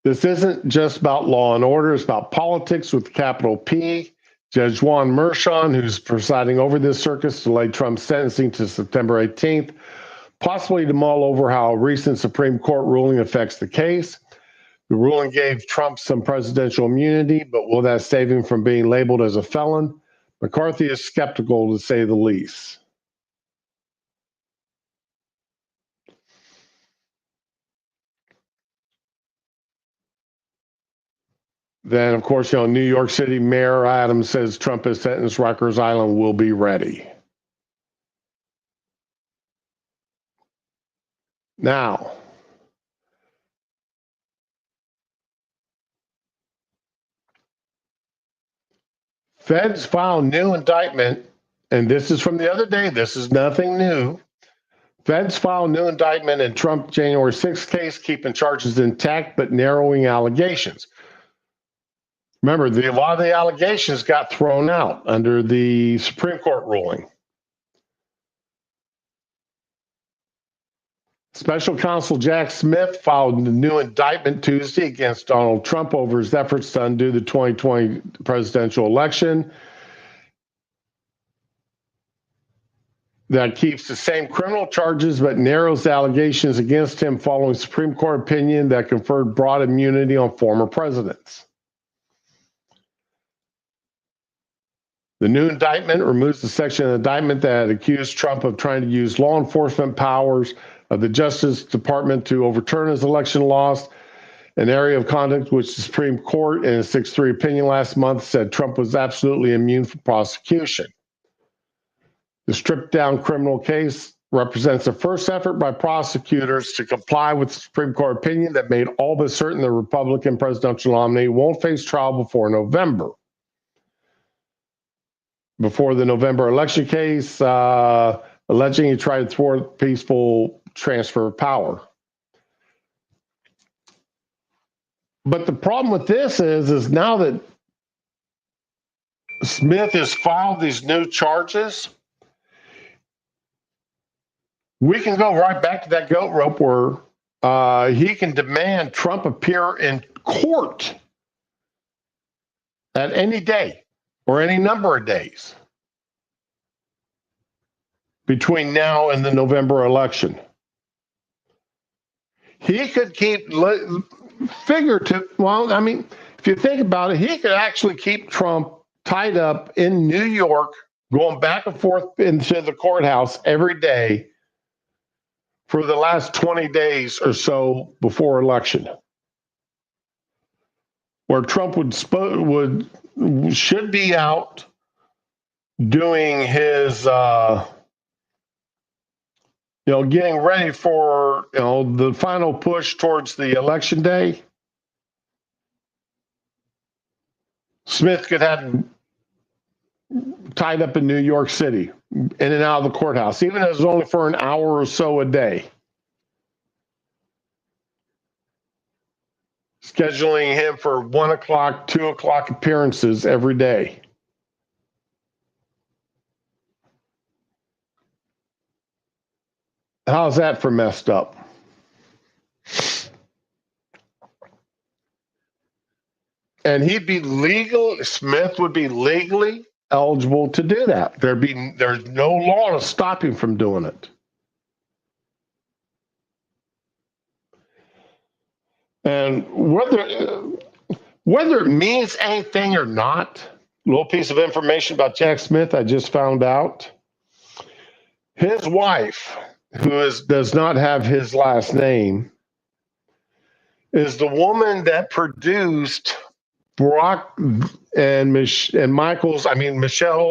[SPEAKER 1] This isn't just about law and order, it's about politics with capital P. Judge Juan Merchan, who's presiding over this circus, delayed Trump's sentencing to September 18th, possibly to mull over how a recent Supreme Court ruling affects the case. The ruling gave Trump some presidential immunity, but will that save him from being labeled as a felon? McCarthy is skeptical, to say the least. Then, of course, New York City Mayor Adams says Trump is sentenced, Rikers Island will be ready. Now, feds file new indictment, and this is from the other day. This is nothing new. Feds file new indictment in Trump January 6th case, keeping charges intact but narrowing allegations. Remember, a lot of the allegations got thrown out under the Supreme Court ruling. Special counsel Jack Smith filed a new indictment Tuesday against Donald Trump over his efforts to undo the 2020 presidential election. That keeps the same criminal charges but narrows the allegations against him following Supreme Court opinion that conferred broad immunity on former presidents. The new indictment removes the section of the indictment that accused Trump of trying to use law enforcement powers of the Justice Department to overturn his election loss, an area of conduct which the Supreme Court in a 6-3 opinion last month said Trump was absolutely immune from prosecution. The stripped-down criminal case represents the first effort by prosecutors to comply with the Supreme Court opinion that made all but certain the Republican presidential nominee won't face trial before November. Before the November election case, alleging he tried to thwart peaceful transfer of power. But the problem with this is now that Smith has filed these new charges, we can go right back to that goat rope where he can demand Trump appear in court at any day or any number of days between now and the November election. He could keep figurative. Well, I mean, if you think about it, he could actually keep Trump tied up in New York, going back and forth into the courthouse every day for the last 20 days or so before election, where Trump should be out doing his getting ready for the final push towards the election day. Smith could have him tied up in New York City, in and out of the courthouse, even if it was only for an hour or so a day. Scheduling him for 1 o'clock, 2 o'clock appearances every day. How's that for messed up? And Smith would be legally eligible to do that. There's no law to stop him from doing it. And whether it means anything or not, a little piece of information about Jack Smith I just found out. His wife, who does not have his last name, is the woman that produced Michelle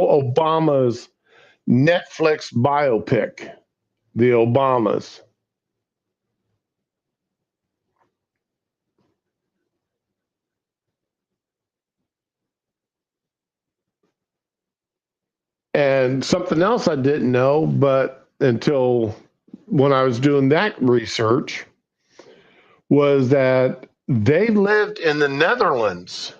[SPEAKER 1] Obama's Netflix biopic, The Obamas. And something else I didn't know, but until when I was doing that research, was that They lived in the Netherlands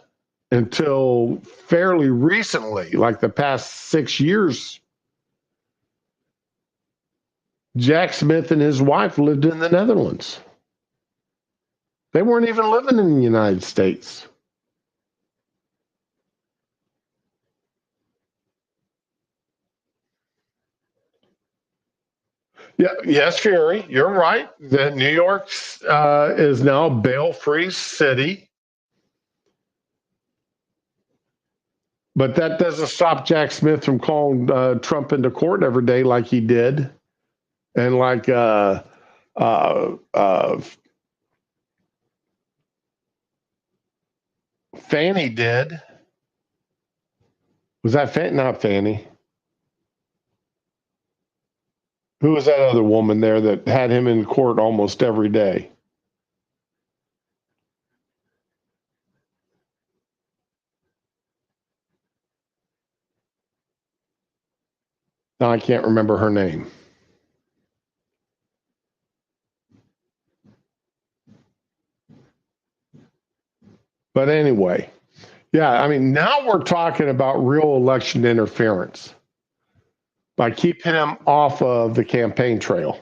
[SPEAKER 1] until fairly recently, like the past 6 years. Jack Smith and his wife lived in the Netherlands. They weren't even living in the United States. Yeah, yes, Fury, you're right. That New York is now a bail-free city, but that doesn't stop Jack Smith from calling Trump into court every day like he did, and like Fanny did. Was that not Fanny? Who was that other woman there that had him in court almost every day? No, I can't remember her name. But anyway, yeah, I mean, now we're talking about real election interference by keeping him off of the campaign trail.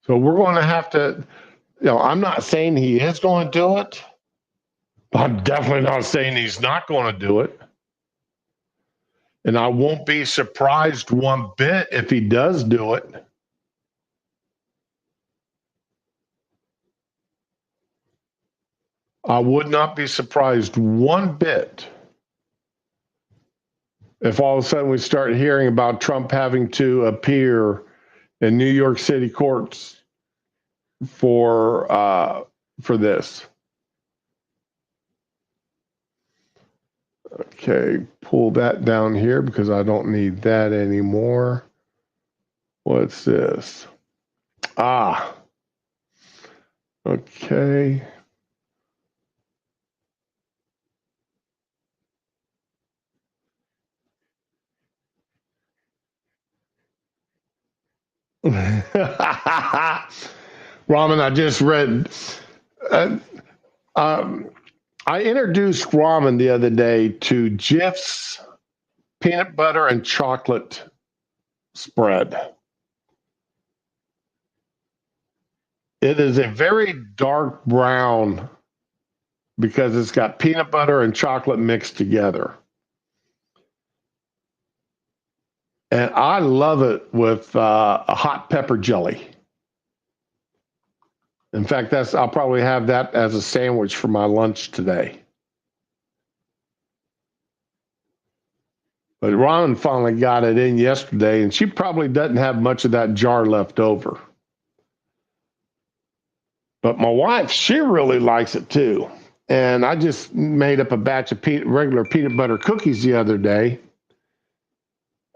[SPEAKER 1] So we're going to have to, I'm not saying he is going to do it. I'm definitely not saying he's not going to do it. And I won't be surprised one bit if he does do it. I would not be surprised one bit if all of a sudden we start hearing about Trump having to appear in New York City courts for this. Okay, pull that down here because I don't need that anymore. What's this? Okay. Ramen, I just read. I introduced Ramen the other day to Jif's peanut butter and chocolate spread. It is a very dark brown because it's got peanut butter and chocolate mixed together. And I love it with a hot pepper jelly. In fact, I'll probably have that as a sandwich for my lunch today. But Ron finally got it in yesterday, and she probably doesn't have much of that jar left over. But my wife, she really likes it too. And I just made up a batch of regular peanut butter cookies the other day.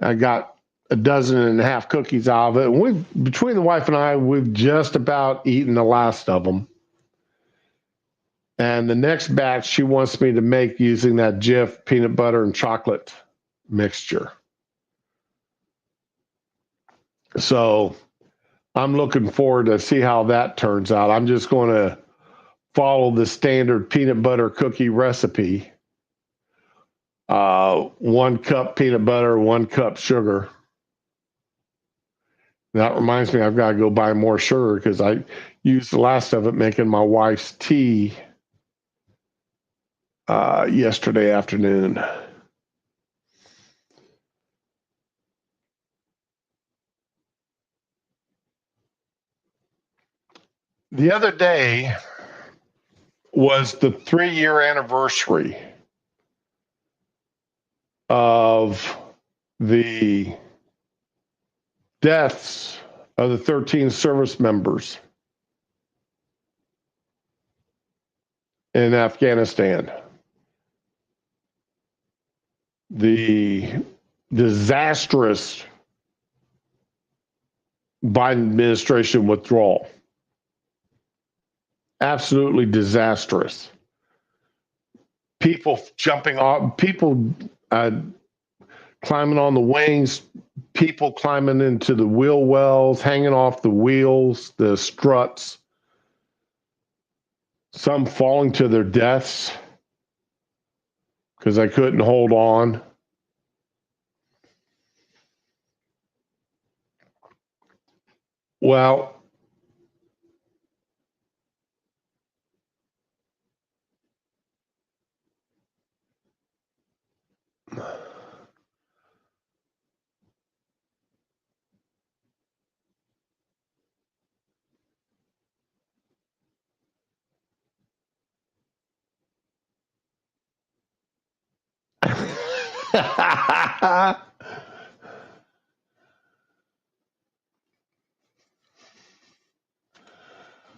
[SPEAKER 1] I got 12.5 cookies out of it. And between the wife and I, we've just about eaten the last of them. And the next batch she wants me to make using that Jif peanut butter and chocolate mixture. So I'm looking forward to see how that turns out. I'm just going to follow the standard peanut butter cookie recipe. 1 cup peanut butter, 1 cup sugar. That reminds me, I've got to go buy more sugar because I used the last of it making my wife's tea yesterday afternoon. The other day was the 3-year anniversary of the deaths of the 13 service members in Afghanistan. The disastrous Biden administration withdrawal. Absolutely disastrous. People jumping off, people climbing on the wings, people climbing into the wheel wells, hanging off the wheels, the struts, some falling to their deaths because they couldn't hold on. Well,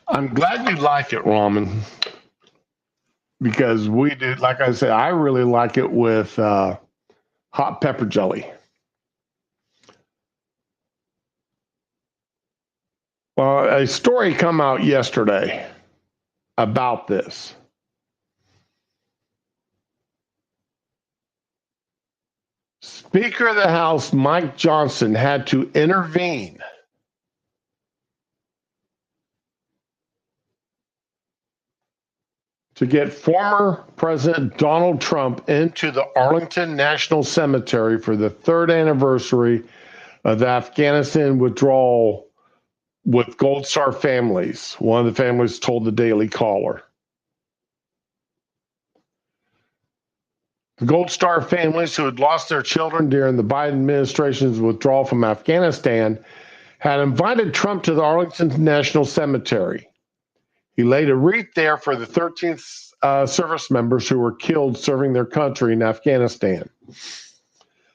[SPEAKER 1] I'm glad you like it, Ramen, because we did, like I said, I really like it with hot pepper jelly. Well, a story come out yesterday about this. Speaker of the House Mike Johnson had to intervene to get former President Donald Trump into the Arlington National Cemetery for the third anniversary of the Afghanistan withdrawal with Gold Star families. One of the families told the Daily Caller. The Gold Star families who had lost their children during the Biden administration's withdrawal from Afghanistan had invited Trump to the Arlington National Cemetery. He laid a wreath there for the 13th service members who were killed serving their country in Afghanistan.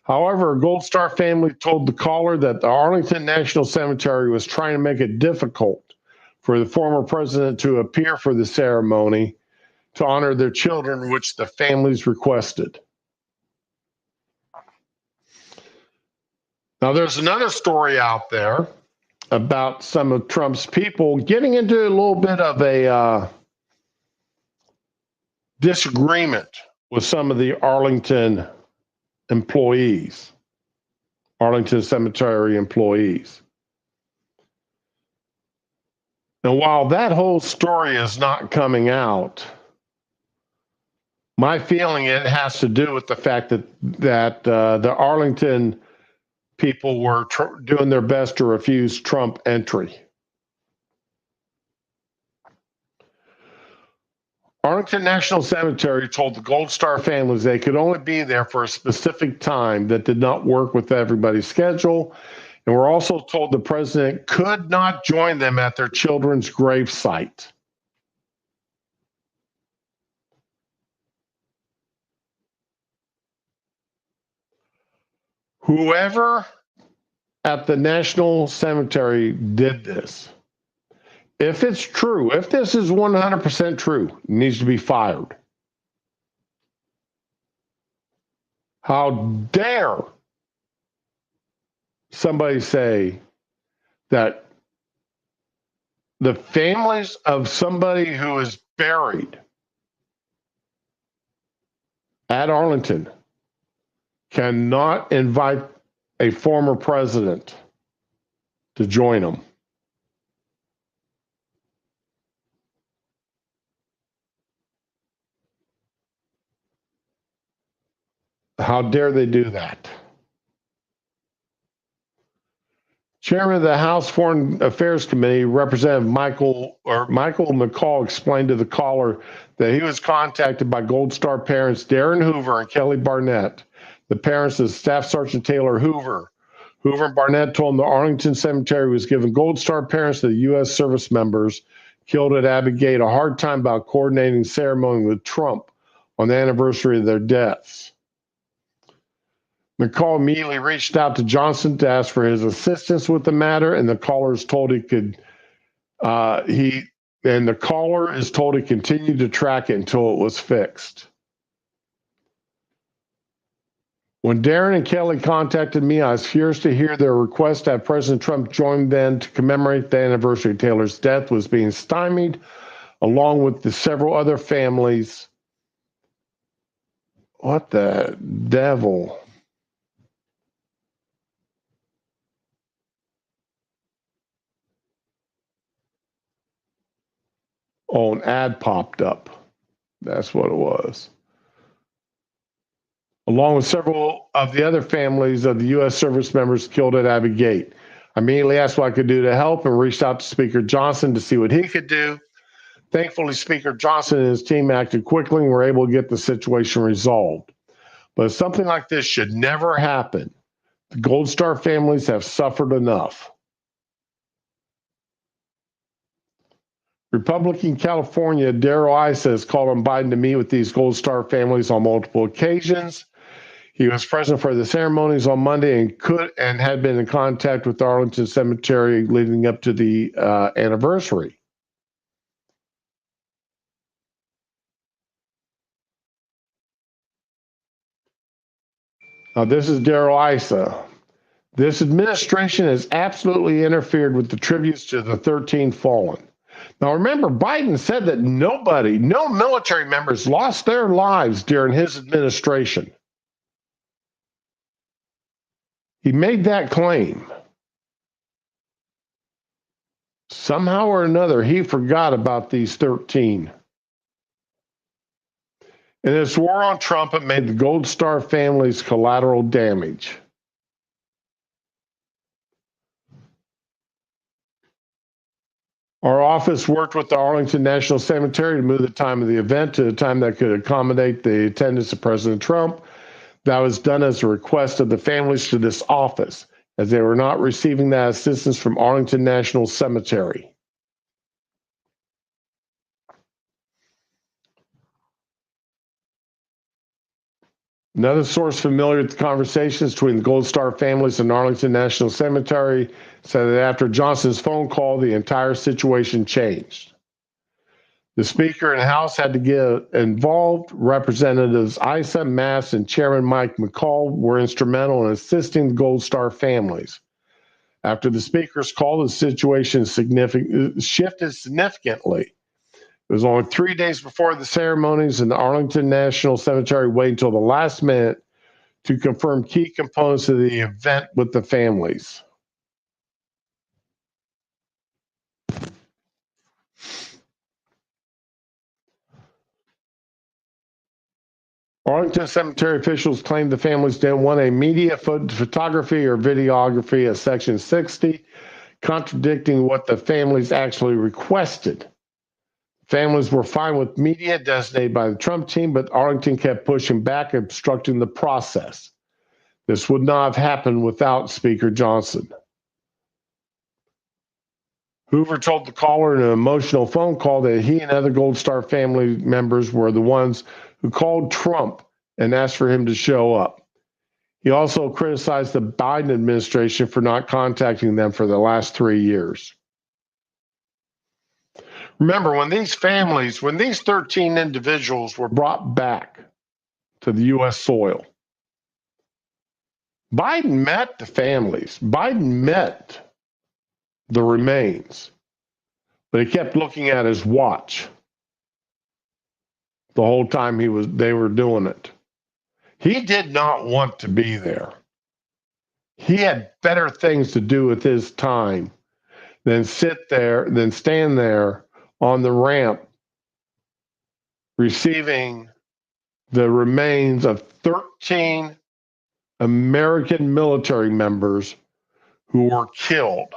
[SPEAKER 1] However, a Gold Star family told the caller that the Arlington National Cemetery was trying to make it difficult for the former president to appear for the ceremony to honor their children, which the families requested. Now, there's another story out there about some of Trump's people getting into a little bit of a disagreement with some of the Arlington employees, Arlington Cemetery employees. And while that whole story is not coming out, my feeling it has to do with the fact that the Arlington people were doing their best to refuse Trump entry. Arlington National Cemetery told the Gold Star families they could only be there for a specific time that did not work with everybody's schedule, and were also told the president could not join them at their children's grave site. Whoever at the National Cemetery did this, if it's true, if this is 100% true, needs to be fired. How dare somebody say that the families of somebody who is buried at Arlington cannot invite a former president to join them? How dare they do that? Chairman of the House Foreign Affairs Committee, Representative Michael McCall, explained to the caller that he was contacted by Gold Star parents Darren Hoover and Kelly Barnett, the parents of Staff Sergeant Taylor Hoover. Hoover and Barnett told him the Arlington Cemetery was giving Gold Star parents of the U.S. service members killed at Abbey Gate a hard time about coordinating ceremony with Trump on the anniversary of their deaths. McCall immediately reached out to Johnson to ask for his assistance with the matter, and the caller is told he could. The caller is told he continued to track it until it was fixed. When Darren and Kelly contacted me, I was furious to hear their request to have President Trump join them to commemorate the anniversary of Taylor's death was being stymied, along with the several other families. What the devil? Oh, an ad popped up. That's what it was. Along with several of the other families of the U.S. service members killed at Abbey Gate. I immediately asked what I could do to help and reached out to Speaker Johnson to see what he could do. Thankfully, Speaker Johnson and his team acted quickly and were able to get the situation resolved. But something like this should never happen. The Gold Star families have suffered enough. Republican California Darrell Issa has called on Biden to meet with these Gold Star families on multiple occasions. He was present for the ceremonies on Monday and had been in contact with Arlington Cemetery leading up to the anniversary. Now, this is Darrell Issa. This administration has absolutely interfered with the tributes to the 13 fallen. Now, remember, Biden said that no military members lost their lives during his administration. He made that claim. Somehow or another, he forgot about these 13. In this war on Trump, it made the Gold Star families collateral damage. Our office worked with the Arlington National Cemetery to move the time of the event to a time that could accommodate the attendance of President Trump. That was done as a request of the families to this office, as they were not receiving that assistance from Arlington National Cemetery. Another source familiar with the conversations between the Gold Star families and Arlington National Cemetery said that after Johnson's phone call, the entire situation changed. The Speaker and House had to get involved. Representatives Issa, Mass, and Chairman Mike McCall were instrumental in assisting the Gold Star families. After the Speaker's call, the situation shifted significantly. It was only 3 days before the ceremonies, and the Arlington National Cemetery waited until the last minute to confirm key components of the event with the families. Arlington Cemetery officials claimed the families didn't want a media photography or videography of Section 60, contradicting what the families actually requested. Families were fine with media designated by the Trump team, but Arlington kept pushing back, obstructing the process. This would not have happened without Speaker Johnson. Hoover told the caller in an emotional phone call that he and other Gold Star family members were the ones who called Trump and asked for him to show up. He also criticized the Biden administration for not contacting them for the last 3 years. Remember, when these 13 individuals were brought back to the U.S. soil, Biden met the families. Biden met the remains, but he kept looking at his watch the whole time they were doing it. He did not want to be there. He had better things to do with his time than stand there on the ramp receiving the remains of 13 American military members who were killed.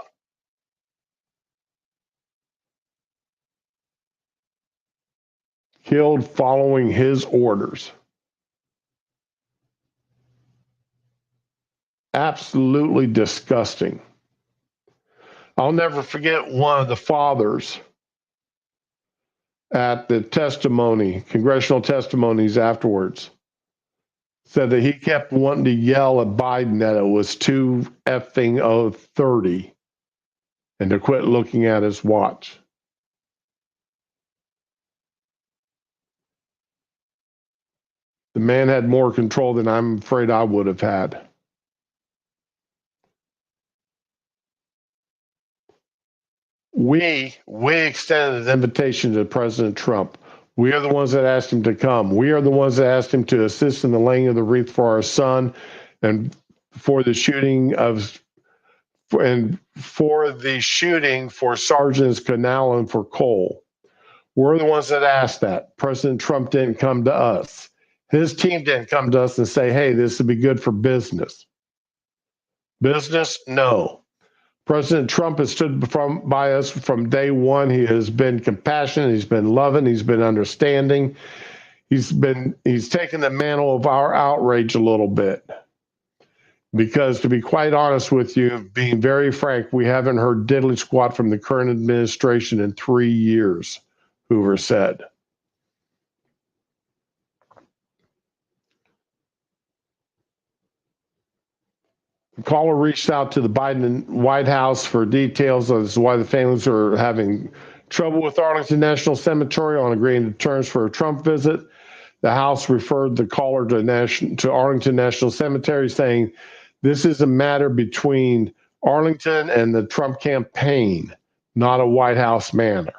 [SPEAKER 1] Killed following his orders. Absolutely disgusting. I'll never forget one of the fathers at the congressional testimonies afterwards, said that he kept wanting to yell at Biden that it was 2:30 and to quit looking at his watch. The man had more control than I'm afraid I would have had. We extended an invitation to President Trump. We are the ones that asked him to come. We are the ones that asked him to assist in the laying of the wreath for our son and for the shooting for Sergeants Canal and for Cole. We're the ones that asked that. President Trump didn't come to us. His team didn't come to us and say, hey, this would be good for business. Business? No. President Trump has stood by us from day one. He has been compassionate. He's been loving. He's been understanding. He's taken the mantle of our outrage a little bit. Because to be quite honest with you, being very frank, we haven't heard diddly squat from the current administration in 3 years, Hoover said. The caller reached out to the Biden White House for details as to why the families are having trouble with Arlington National Cemetery on agreeing to terms for a Trump visit. The House referred the caller to Arlington National Cemetery, saying this is a matter between Arlington and the Trump campaign, not a White House matter.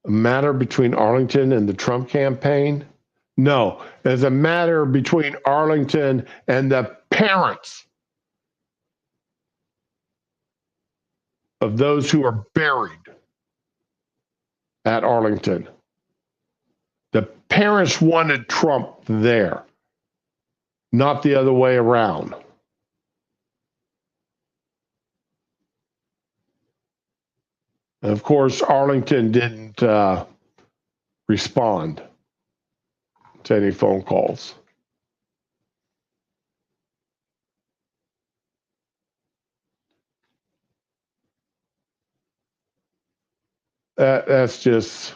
[SPEAKER 1] A matter between Arlington and the Trump campaign? No, it's a matter between Arlington and the parents of those who are buried at Arlington. The parents wanted Trump there, not the other way around. And of course, Arlington didn't respond to any phone calls. That's just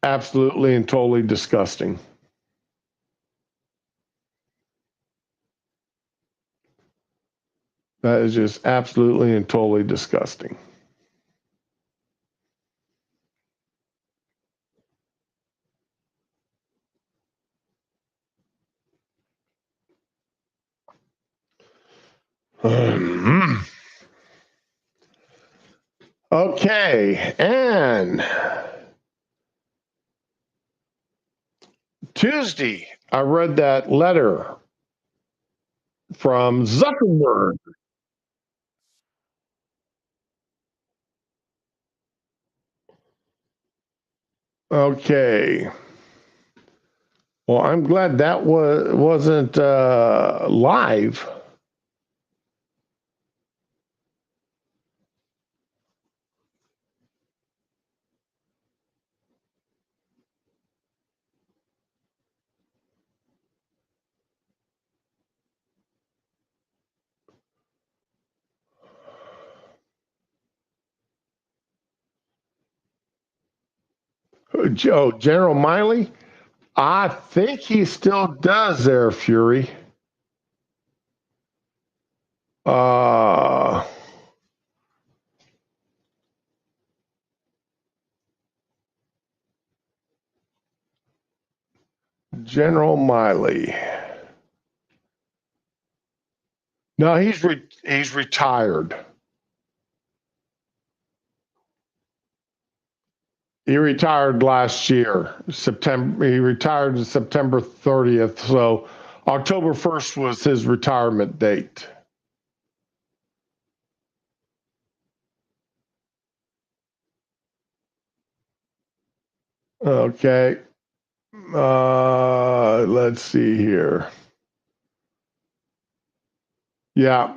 [SPEAKER 1] absolutely and totally disgusting. That is just absolutely and totally disgusting. Okay, and Tuesday, I read that letter from Zuckerberg. Okay. Well, I'm glad that wasn't live. Oh, General Miley? I think he still does there, Fury. General Miley. No, he's retired. He retired last year, September. He retired September 30th. So October 1st was his retirement date. Okay. Let's see here. Yeah,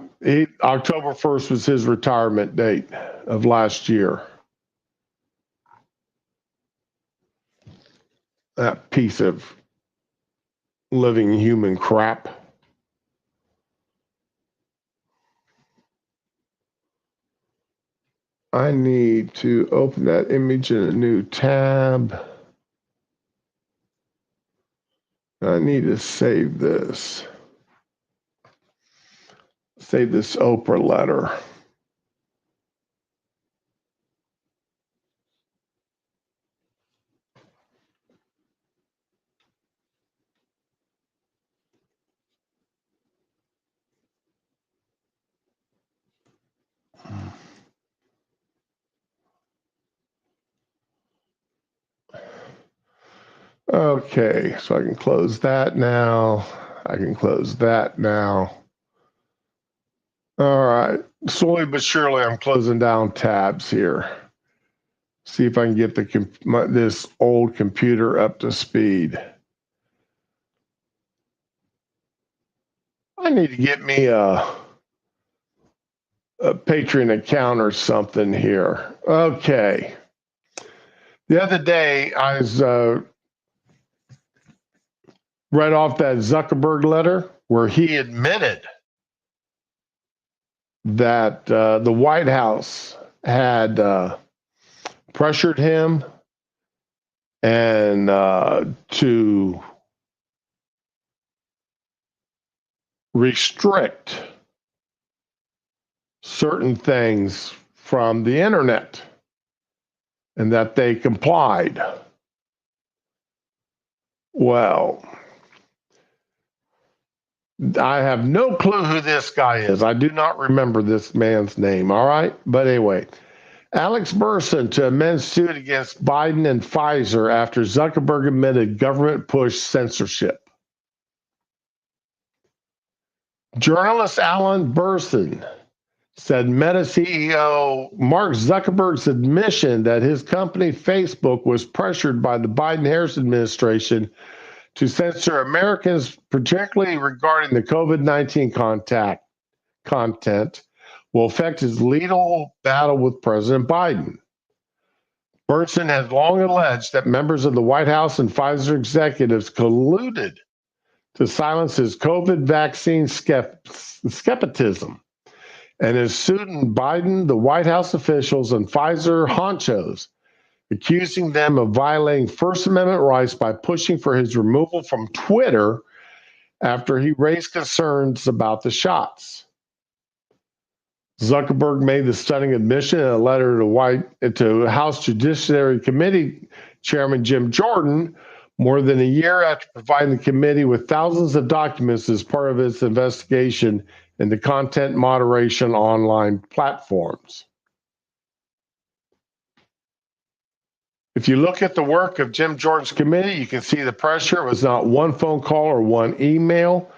[SPEAKER 1] October 1st was his retirement date of last year. That piece of living human crap. I need to open that image in a new tab. I need to save this. Save this Oprah letter. Okay, so I can close that now. I can close that now. All right. Slowly but surely, I'm closing down tabs here. See if I can get this old computer up to speed. I need to get me a Patreon account or something here. Okay. The other day, I was read off that Zuckerberg letter where he admitted that the White House had pressured him and to restrict certain things from the internet and that they complied. Well, I have no clue who this guy is. I do not remember this man's name. All right. But anyway, Alex Burson to amend suit against Biden and Pfizer after Zuckerberg admitted government push censorship. Journalist Alan Burson said Meta CEO Mark Zuckerberg's admission that his company Facebook was pressured by the Biden-Harris administration to censor Americans, particularly regarding the COVID-19 content, will affect his legal battle with President Biden. Burson has long alleged that members of the White House and Pfizer executives colluded to silence his COVID vaccine skepticism and is suing Biden, the White House officials, and Pfizer honchos, accusing them of violating First Amendment rights by pushing for his removal from Twitter after he raised concerns about the shots. Zuckerberg made the stunning admission in a letter to House Judiciary Committee Chairman Jim Jordan more than a year after providing the committee with thousands of documents as part of its investigation into content moderation online platforms. If you look at the work of Jim Jordan's committee, you can see the pressure was not one phone call or one email.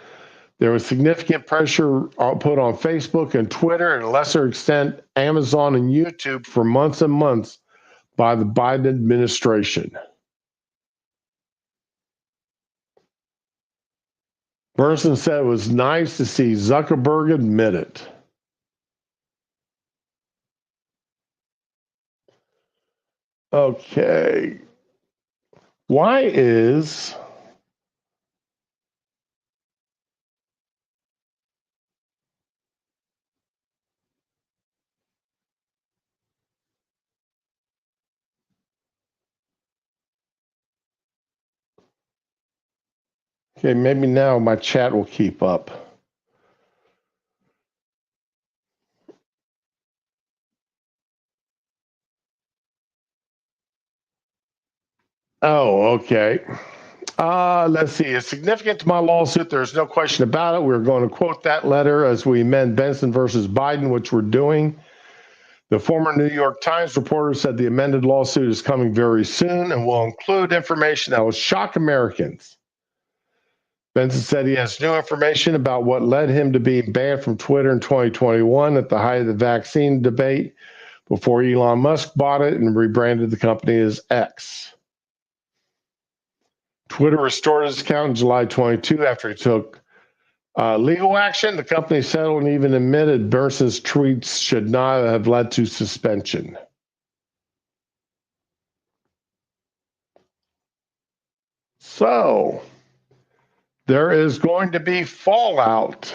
[SPEAKER 1] There was significant pressure put on Facebook and Twitter, and to a lesser extent, Amazon and YouTube for months and months by the Biden administration. Burson said it was nice to see Zuckerberg admit it. Okay. Why is okay, maybe now my chat will keep up. Oh, okay. Let's see. It's significant to my lawsuit. There's no question about it. We're going to quote that letter as we amend Benson versus Biden, which we're doing. The former New York Times reporter said the amended lawsuit is coming very soon and will include information that will shock Americans. Benson said he has new information about what led him to being banned from Twitter in 2021 at the height of the vaccine debate before Elon Musk bought it and rebranded the company as X. Twitter restored his account in July 22 after he took legal action. The company settled and even admitted Burson's tweets should not have led to suspension. So, there is going to be fallout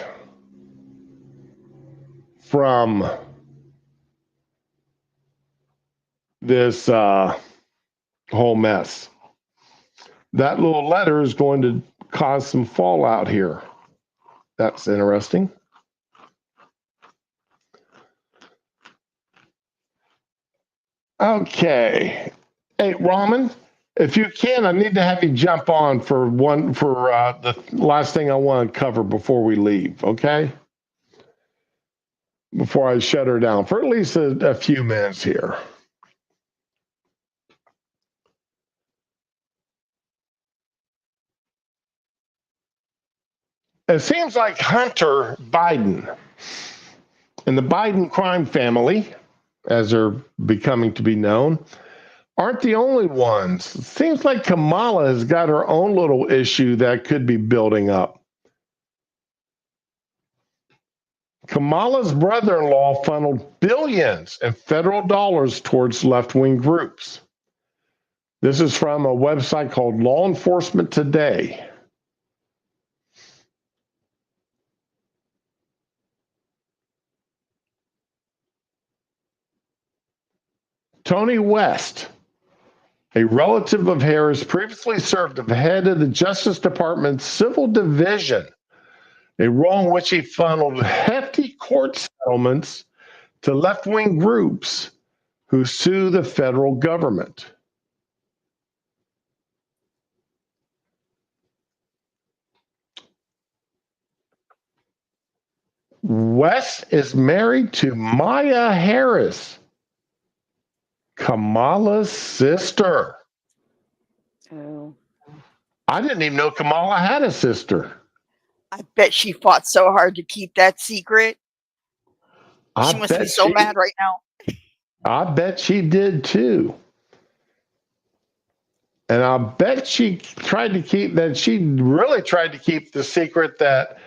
[SPEAKER 1] from this whole mess. That little letter is going to cause some fallout here. That's interesting. Okay. Hey, Raman, if you can, I need to have you jump on for the last thing I want to cover before we leave, okay? Before I shut her down for at least a few minutes here. It seems like Hunter Biden And the Biden crime family, as they're becoming to be known, aren't the only ones. It seems like Kamala has got her own little issue that could be building up. Kamala's brother-in-law funneled billions in federal dollars towards left-wing groups. This is from a website called Law Enforcement Today. Tony West, a relative of Harris, previously served as head of the Justice Department's Civil Division, a role in which he funneled hefty court settlements to left-wing groups who sue the federal government. West is married to Maya Harris, Kamala's sister.
[SPEAKER 5] Oh.
[SPEAKER 1] I didn't even know Kamala had a sister.
[SPEAKER 5] I bet she fought so hard to keep that secret. She must be so mad right now.
[SPEAKER 1] I bet she did too. And I bet she really tried to keep the secret that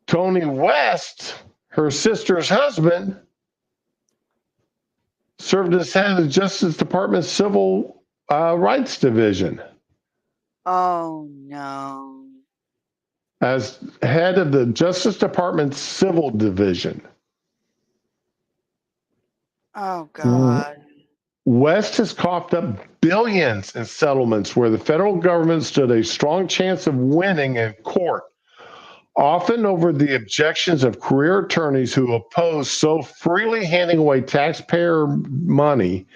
[SPEAKER 1] Tony West, her sister's husband, served as head of the Justice Department's Civil Rights Division.
[SPEAKER 5] Oh, no.
[SPEAKER 1] As head of the Justice Department's Civil Division.
[SPEAKER 5] Oh, God.
[SPEAKER 1] West has coughed up billions in settlements where the federal government stood a strong chance of winning in court, often over the objections of career attorneys who oppose so freely handing away taxpayer money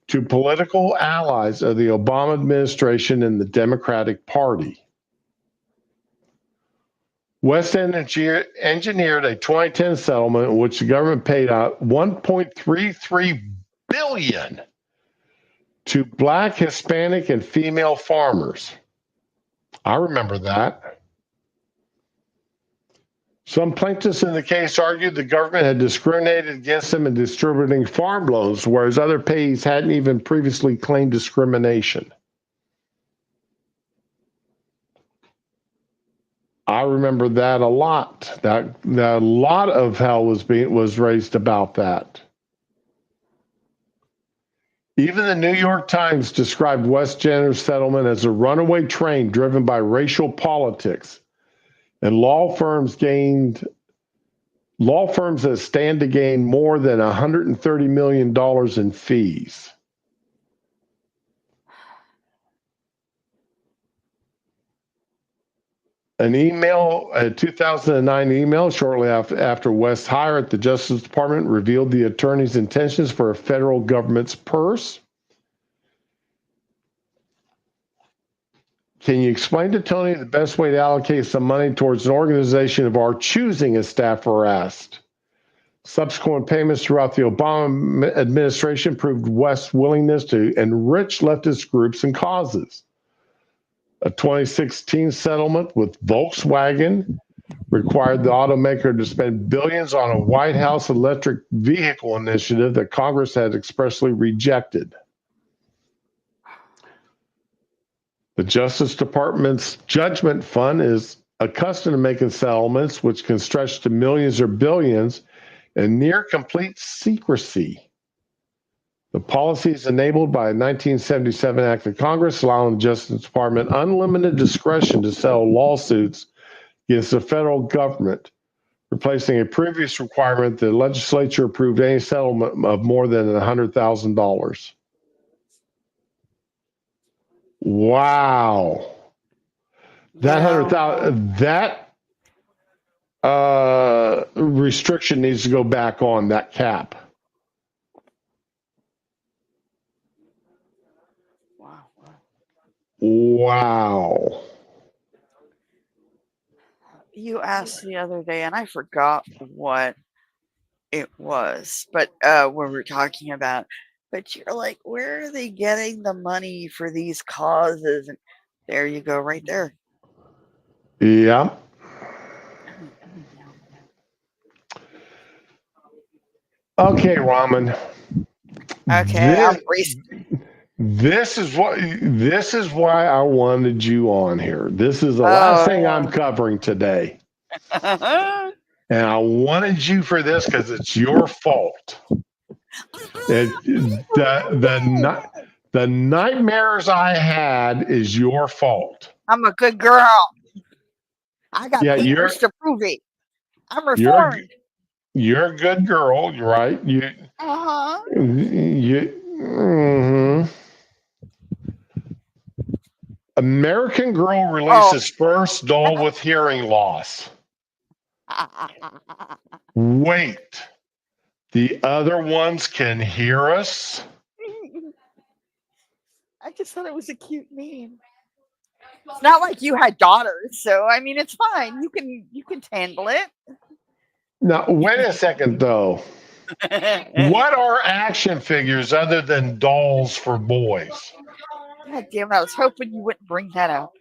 [SPEAKER 1] to political allies of the Obama administration and the Democratic Party. West engineered a 2010 settlement in which the government paid out $1.33 billion to Black, Hispanic, and female farmers. I remember that. Some plaintiffs in the case argued the government had discriminated against them in distributing farm loans, whereas other payees hadn't even previously claimed discrimination. I remember that a lot. That a lot of hell was raised about that. Even the New York Times described West Jenner's settlement as a runaway train driven by racial politics, and law firms that stand to gain more than $130 million in fees. A 2009 email shortly after West's hire at the Justice Department revealed the attorney's intentions for a federal government's purse. Can you explain to Tony the best way to allocate some money towards an organization of our choosing, as staff were asked? Subsequent payments throughout the Obama administration proved West's willingness to enrich leftist groups and causes. A 2016 settlement with Volkswagen required the automaker to spend billions on a White House electric vehicle initiative that Congress had expressly rejected. The Justice Department's Judgment Fund is accustomed to making settlements which can stretch to millions or billions in near complete secrecy. The policy is enabled by a 1977 act of Congress allowing the Justice Department unlimited discretion to settle lawsuits against the federal government, replacing a previous requirement that the legislature approved any settlement of more than $100,000. Wow. That restriction needs to go back on, that cap. Wow.
[SPEAKER 5] You asked the other day, and I forgot what it was, but when we were talking about, but you're like, where are they getting the money for these causes? And there you go, right there.
[SPEAKER 1] Yeah. Okay, Ramen.
[SPEAKER 5] Okay, I'm braced.
[SPEAKER 1] This is why I wanted you on here. This is the last
[SPEAKER 5] Oh,
[SPEAKER 1] thing I'm covering today.
[SPEAKER 5] yeah.
[SPEAKER 1] And I wanted you for this because it's your fault. The nightmares I had is your fault.
[SPEAKER 5] I'm a good girl. I got
[SPEAKER 1] Yeah,
[SPEAKER 5] papers to prove it. I'm
[SPEAKER 1] you're
[SPEAKER 5] reformed.
[SPEAKER 1] you're a good girl, you're right?
[SPEAKER 5] Uh-huh.
[SPEAKER 1] Mhm. American Girl
[SPEAKER 5] Oh.
[SPEAKER 1] releases first doll with hearing loss. Wait, the other ones can hear us?
[SPEAKER 5] I just thought it was a cute meme. It's not like you had daughters, so I mean it's fine. You can handle it.
[SPEAKER 1] Now, wait a second though. What are action figures other than dolls for boys?
[SPEAKER 5] God damn it, I was hoping you wouldn't bring that up.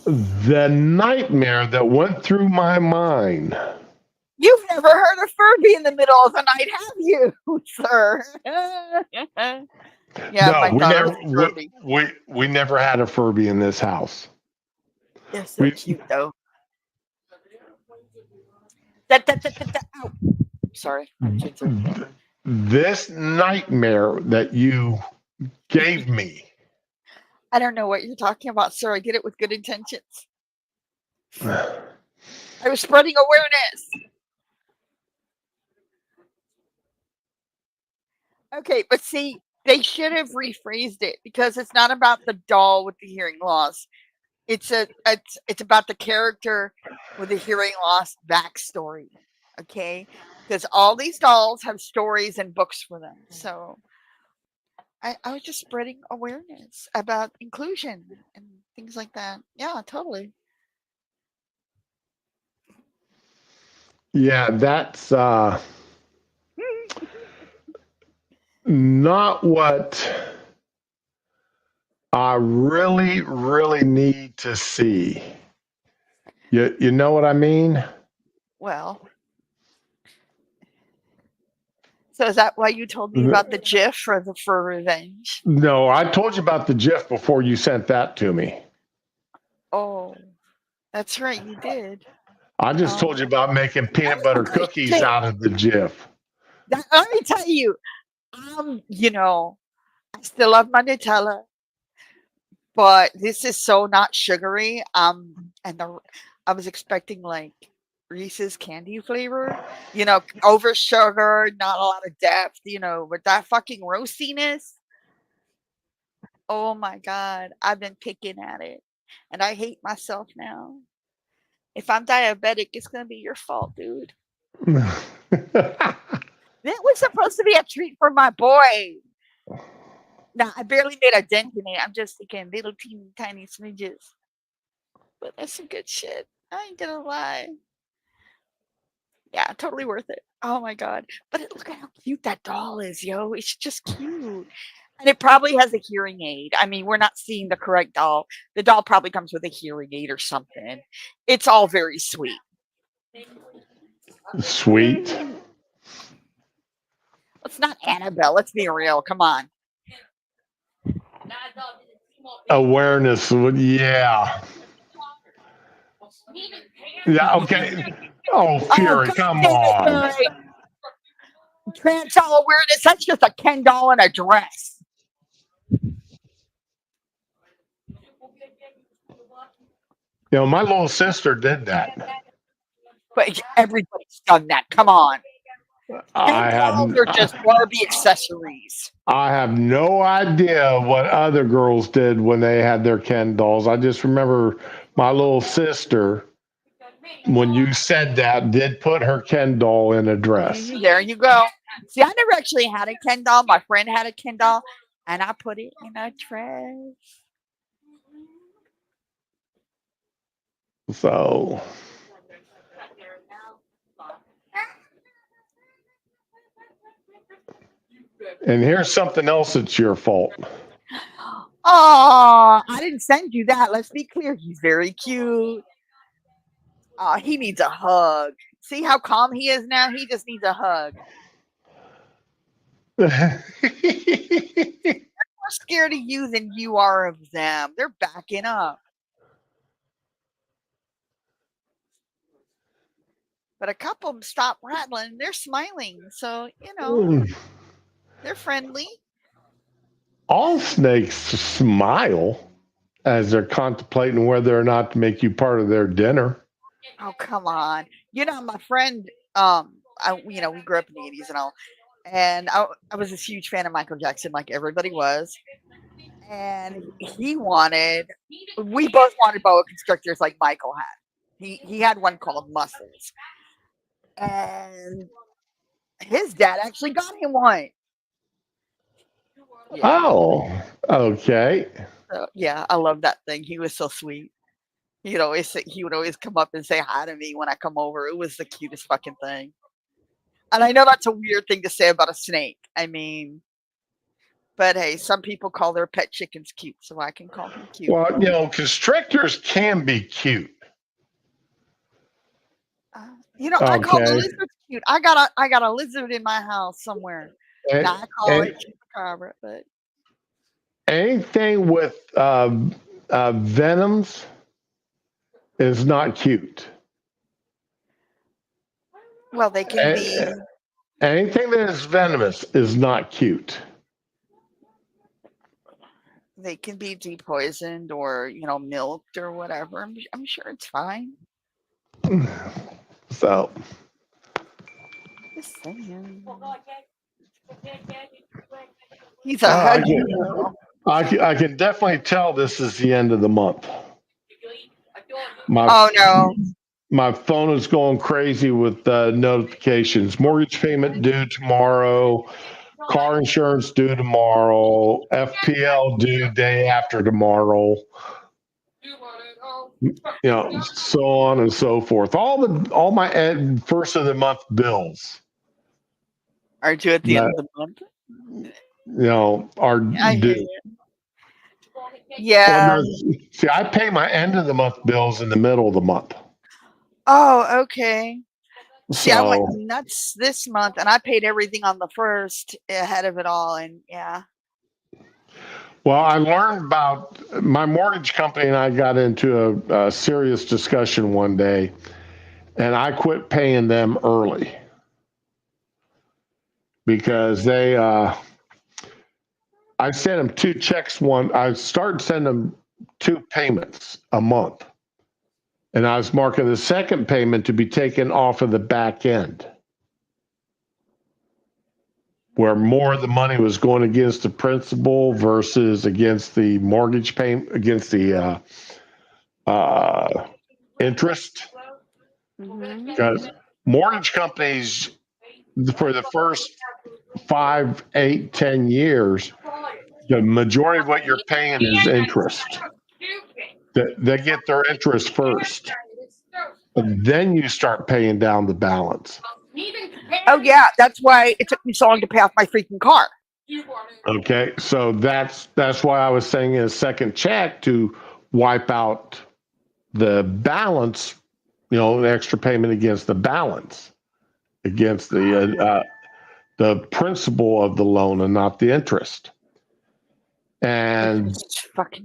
[SPEAKER 1] The nightmare that went through my mind.
[SPEAKER 5] You've never heard of Furby in the middle of the night, have you, sir? Yeah,
[SPEAKER 1] No,
[SPEAKER 5] my
[SPEAKER 1] we
[SPEAKER 5] daughter's
[SPEAKER 1] never
[SPEAKER 5] a Furby.
[SPEAKER 1] we never had a Furby in this house.
[SPEAKER 5] They're so
[SPEAKER 1] We-
[SPEAKER 5] cute though. Ow. Sorry.
[SPEAKER 1] This nightmare that you gave me.
[SPEAKER 5] I don't know what you're talking about, sir. I did it with good intentions. I was spreading awareness. Okay, but see, they should have rephrased it because it's not about the doll with the hearing loss. It's about the character with the hearing loss backstory. Okay, because all these dolls have stories and books for them. So I was just spreading awareness about inclusion and things like that. Yeah, totally.
[SPEAKER 1] Yeah, that's not what I really, really need to see. You know what I mean?
[SPEAKER 5] Well, so is that why you told me about the GIF for revenge?
[SPEAKER 1] No, I told you about the GIF before you sent that to me.
[SPEAKER 5] Oh, that's right, you did.
[SPEAKER 1] I just told you about making peanut butter cookies
[SPEAKER 5] shit.
[SPEAKER 1] out of the GIF.
[SPEAKER 5] Let me tell you, I still love my Nutella, but this is so not sugary. I was expecting like Reese's candy flavor, over sugar, not a lot of depth, but that fucking roastiness. Oh my god, I've been picking at it, and I hate myself now. If I'm diabetic, it's gonna be your fault, dude. That was supposed to be a treat for my boy. Now I barely made a dent in it. I'm just thinking little teeny tiny smidges. But that's some good shit. I ain't gonna lie. Yeah, totally worth it. Oh my god. But look at how cute that doll is, yo. It's just cute. And it probably has a hearing aid. I mean, we're not seeing the correct doll. The doll probably comes with a hearing aid or something. It's all very sweet.
[SPEAKER 1] Sweet.
[SPEAKER 5] It's not Annabelle. Let's be real. Come on.
[SPEAKER 1] Awareness. Yeah. Yeah, okay. Oh, Fury, come on.
[SPEAKER 5] Trans all awareness. That's just a Ken doll in a dress.
[SPEAKER 1] My little sister did that.
[SPEAKER 5] But everybody's done that. Come on.
[SPEAKER 1] I
[SPEAKER 5] Dolls are just Barbie accessories.
[SPEAKER 1] I have no idea what other girls did when they had their Ken dolls. I just remember my little sister, when you said that, did put her Ken doll in a dress.
[SPEAKER 5] There you go. See, I never actually had a Ken doll. My friend had a Ken doll, and I put it in a dress.
[SPEAKER 1] So, and here's something else that's your fault.
[SPEAKER 5] Oh, I didn't send you that. Let's be clear. He's very cute. Oh, he needs a hug. See how calm he is now? He just needs a hug. They're more scared of you than you are of them. They're backing up. But a couple of them stop rattling. They're smiling. So, they're friendly.
[SPEAKER 1] All snakes smile as they're contemplating whether or not to make you part of their dinner.
[SPEAKER 5] Oh, come on. My friend, we grew up in the 80s and all. And I was this huge fan of Michael Jackson, like everybody was. And we both wanted boa constrictors like Michael had. He had one called Muscles. And his dad actually got him one. Yeah.
[SPEAKER 1] Oh, okay.
[SPEAKER 5] So, yeah, I love that thing. He was so sweet. He would always come up and say hi to me when I come over. It was the cutest fucking thing. And I know that's a weird thing to say about a snake. I mean, but hey, some people call their pet chickens cute, so I can call them cute.
[SPEAKER 1] Well, constrictors can be cute.
[SPEAKER 5] I call the lizards cute. I got a lizard in my house somewhere. I call it chupacabra, but
[SPEAKER 1] anything with venoms is not cute.
[SPEAKER 5] Well, they can be.
[SPEAKER 1] Anything that is venomous is not cute.
[SPEAKER 5] They can be depoisoned or milked or whatever. I'm sure it's fine.
[SPEAKER 1] So.
[SPEAKER 5] Just saying. He's a huggy.
[SPEAKER 1] I can definitely tell this is the end of the month.
[SPEAKER 5] Oh no.
[SPEAKER 1] My phone is going crazy with notifications. Mortgage payment due tomorrow. Car insurance due tomorrow. FPL due day after tomorrow. So on and so forth. All my first of the month bills.
[SPEAKER 5] Are due at the end of the month?
[SPEAKER 1] Are due.
[SPEAKER 5] Yeah.
[SPEAKER 1] See, I pay my end of the month bills in the middle of the month.
[SPEAKER 5] Oh, okay. See, I went
[SPEAKER 1] So,
[SPEAKER 5] nuts this month, and I paid everything on the first ahead of it all, and yeah.
[SPEAKER 1] well, I learned about my mortgage company, and I got into a serious discussion one day, and I quit paying them early because I sent them 2 checks. I started sending them 2 payments a month. And I was marking the second payment to be taken off of the back end, where more of the money was going against the principal versus against the mortgage payment, against the interest. Because mortgage companies, for the first 5, 8, 10 years, the majority of what you're paying is interest. They get their interest first. And then you start paying down the balance.
[SPEAKER 5] Oh yeah, that's why it took me so long to pay off my freaking car.
[SPEAKER 1] Okay, so that's why I was saying a second check to wipe out the balance, the extra payment against the balance, against the principal of the loan and not the interest. And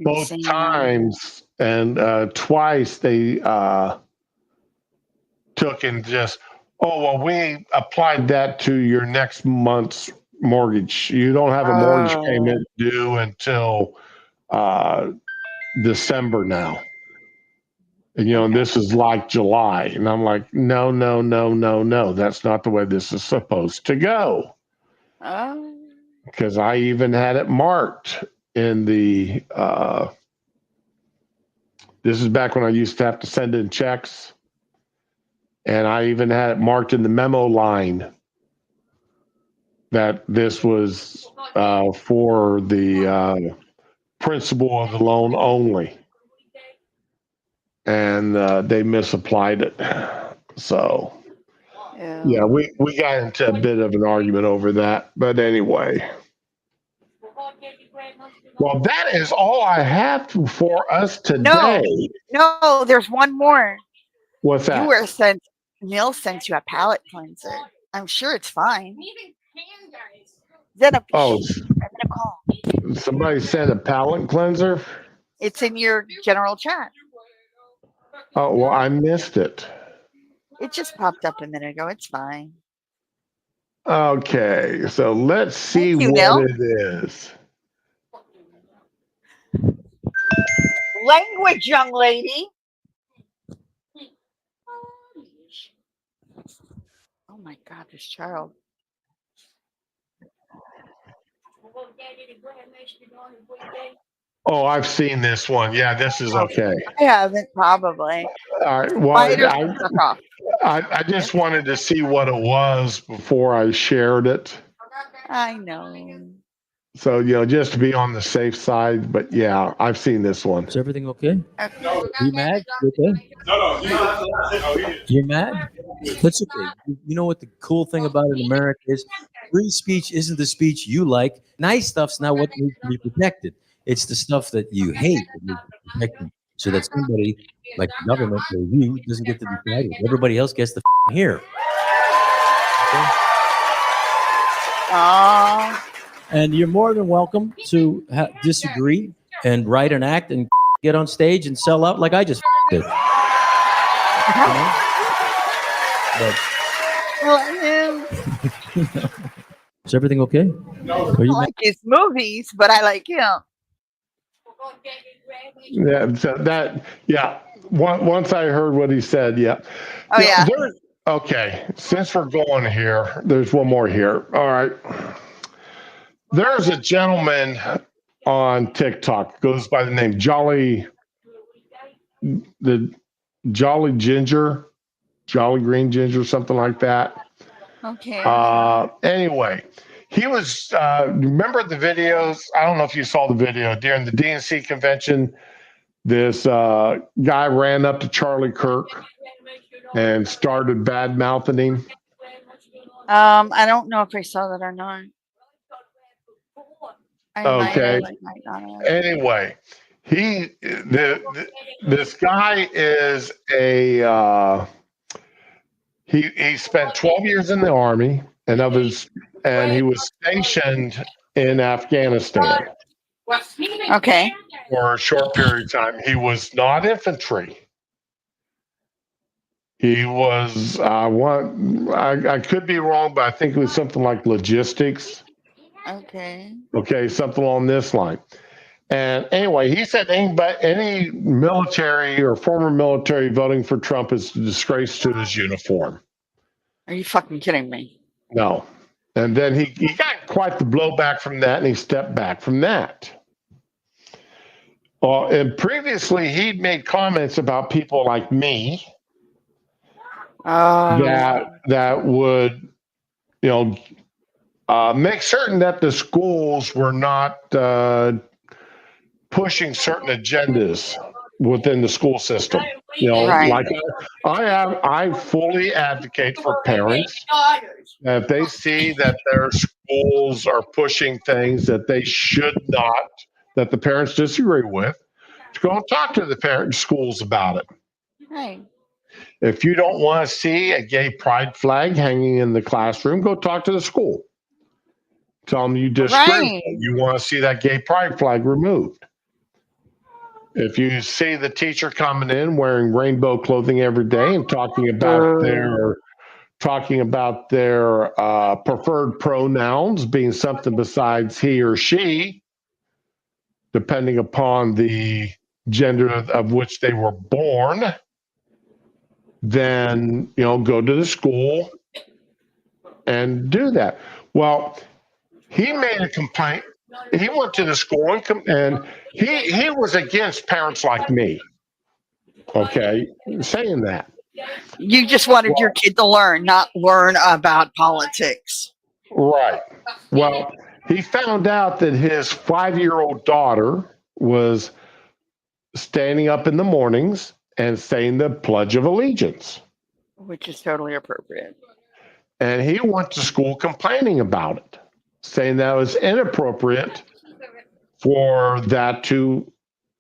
[SPEAKER 1] both
[SPEAKER 5] insane.
[SPEAKER 1] times and twice they took and just, we applied that to your next month's mortgage. You don't have a mortgage payment due until December now. And this is like July. And I'm like, no. That's not the way this is supposed to go. Because I even had it marked in the, this is back when I used to have to send in checks. And I even had it marked in the memo line that this was for the principal of the loan only. And they misapplied it. So, yeah, we got into a bit of an argument over that. But anyway. Well, that is all I have for us today.
[SPEAKER 5] No, there's one more.
[SPEAKER 1] What's
[SPEAKER 5] You
[SPEAKER 1] that?
[SPEAKER 5] were sent. Neil sent you a palate cleanser. I'm sure it's fine. Then a
[SPEAKER 1] Oh,
[SPEAKER 5] I'm gonna call.
[SPEAKER 1] somebody sent a palate cleanser?
[SPEAKER 5] It's in your general chat.
[SPEAKER 1] Oh, well, I missed it.
[SPEAKER 5] It just popped up a minute ago. It's fine.
[SPEAKER 1] Okay, so let's see
[SPEAKER 5] Thank you,
[SPEAKER 1] what
[SPEAKER 5] Nell.
[SPEAKER 1] it is.
[SPEAKER 5] Language, young lady. Oh my God, this child.
[SPEAKER 1] Oh, I've seen this one. Yeah, this is okay.
[SPEAKER 5] I haven't probably.
[SPEAKER 1] All right. Well,
[SPEAKER 5] Spiders stuck off.
[SPEAKER 1] I just wanted to see what it was before I shared it.
[SPEAKER 5] I know.
[SPEAKER 1] So, just to be on the safe side. But yeah, I've seen this one.
[SPEAKER 6] Is everything okay?
[SPEAKER 5] Okay.
[SPEAKER 6] You mad? You okay? You're mad? That's okay. You know what the cool thing about it in America is? Free speech isn't the speech you like. Nice stuff's not what needs to be protected. It's the stuff that you hate that needs to be protected. So that somebody like the government or you doesn't get to decide it. Everybody else gets the hear. Okay?
[SPEAKER 5] Aw.
[SPEAKER 6] And you're more than welcome to disagree and write an act and get on stage and sell out like I just did. You know? But
[SPEAKER 5] Well,
[SPEAKER 6] is everything okay? Are
[SPEAKER 5] I
[SPEAKER 6] you
[SPEAKER 5] like his movies, but I like him.
[SPEAKER 1] Yeah. So once I heard what he said, yeah.
[SPEAKER 5] Oh yeah.
[SPEAKER 1] Okay. Since we're going here, there's one more here. All right. There's a gentleman on TikTok, goes by the name Jolly Green Ginger, something like that.
[SPEAKER 5] Okay.
[SPEAKER 1] Anyway, he was, remember the videos? I don't know if you saw the video during the DNC convention. This guy ran up to Charlie Kirk and started bad mouthing him.
[SPEAKER 5] I don't know if I saw that or not.
[SPEAKER 1] Okay.
[SPEAKER 5] Might not have.
[SPEAKER 1] Anyway, this guy is he spent 12 years in the army and he was stationed in Afghanistan
[SPEAKER 5] Okay.
[SPEAKER 1] for a short period of time. He was not infantry. He was I could be wrong, but I think it was something like logistics.
[SPEAKER 5] Okay.
[SPEAKER 1] Okay, something along this line. And anyway, he said any military or former military voting for Trump is a disgrace to his uniform.
[SPEAKER 5] Are you fucking kidding me?
[SPEAKER 1] No. And then he got quite the blowback from that, and he stepped back from that. Well, and previously he'd made comments about people like me that would, make certain that the schools were not pushing certain agendas within the school system.
[SPEAKER 5] Right.
[SPEAKER 1] Like I fully advocate for parents that if they see that their schools are pushing things that they should not, that the parents disagree with, to go and talk to the parent schools about it.
[SPEAKER 5] Right.
[SPEAKER 1] If you don't want to see a gay pride flag hanging in the classroom, go talk to the school. Tell them you disagree.
[SPEAKER 5] Right.
[SPEAKER 1] You want to see that gay pride flag removed. If you see the teacher coming in wearing rainbow clothing every day and talking about their preferred pronouns being something besides he or she, depending upon the gender of which they were born, then go to the school and do that. Well, he made a complaint. He went to the school and he was against parents like me. Okay, saying that.
[SPEAKER 5] You just wanted your kid to not learn about politics.
[SPEAKER 1] Right. Well, he found out that his 5-year-old daughter was standing up in the mornings and saying the Pledge of Allegiance.
[SPEAKER 5] Which is totally appropriate.
[SPEAKER 1] And he went to school complaining about it, saying that was inappropriate for that to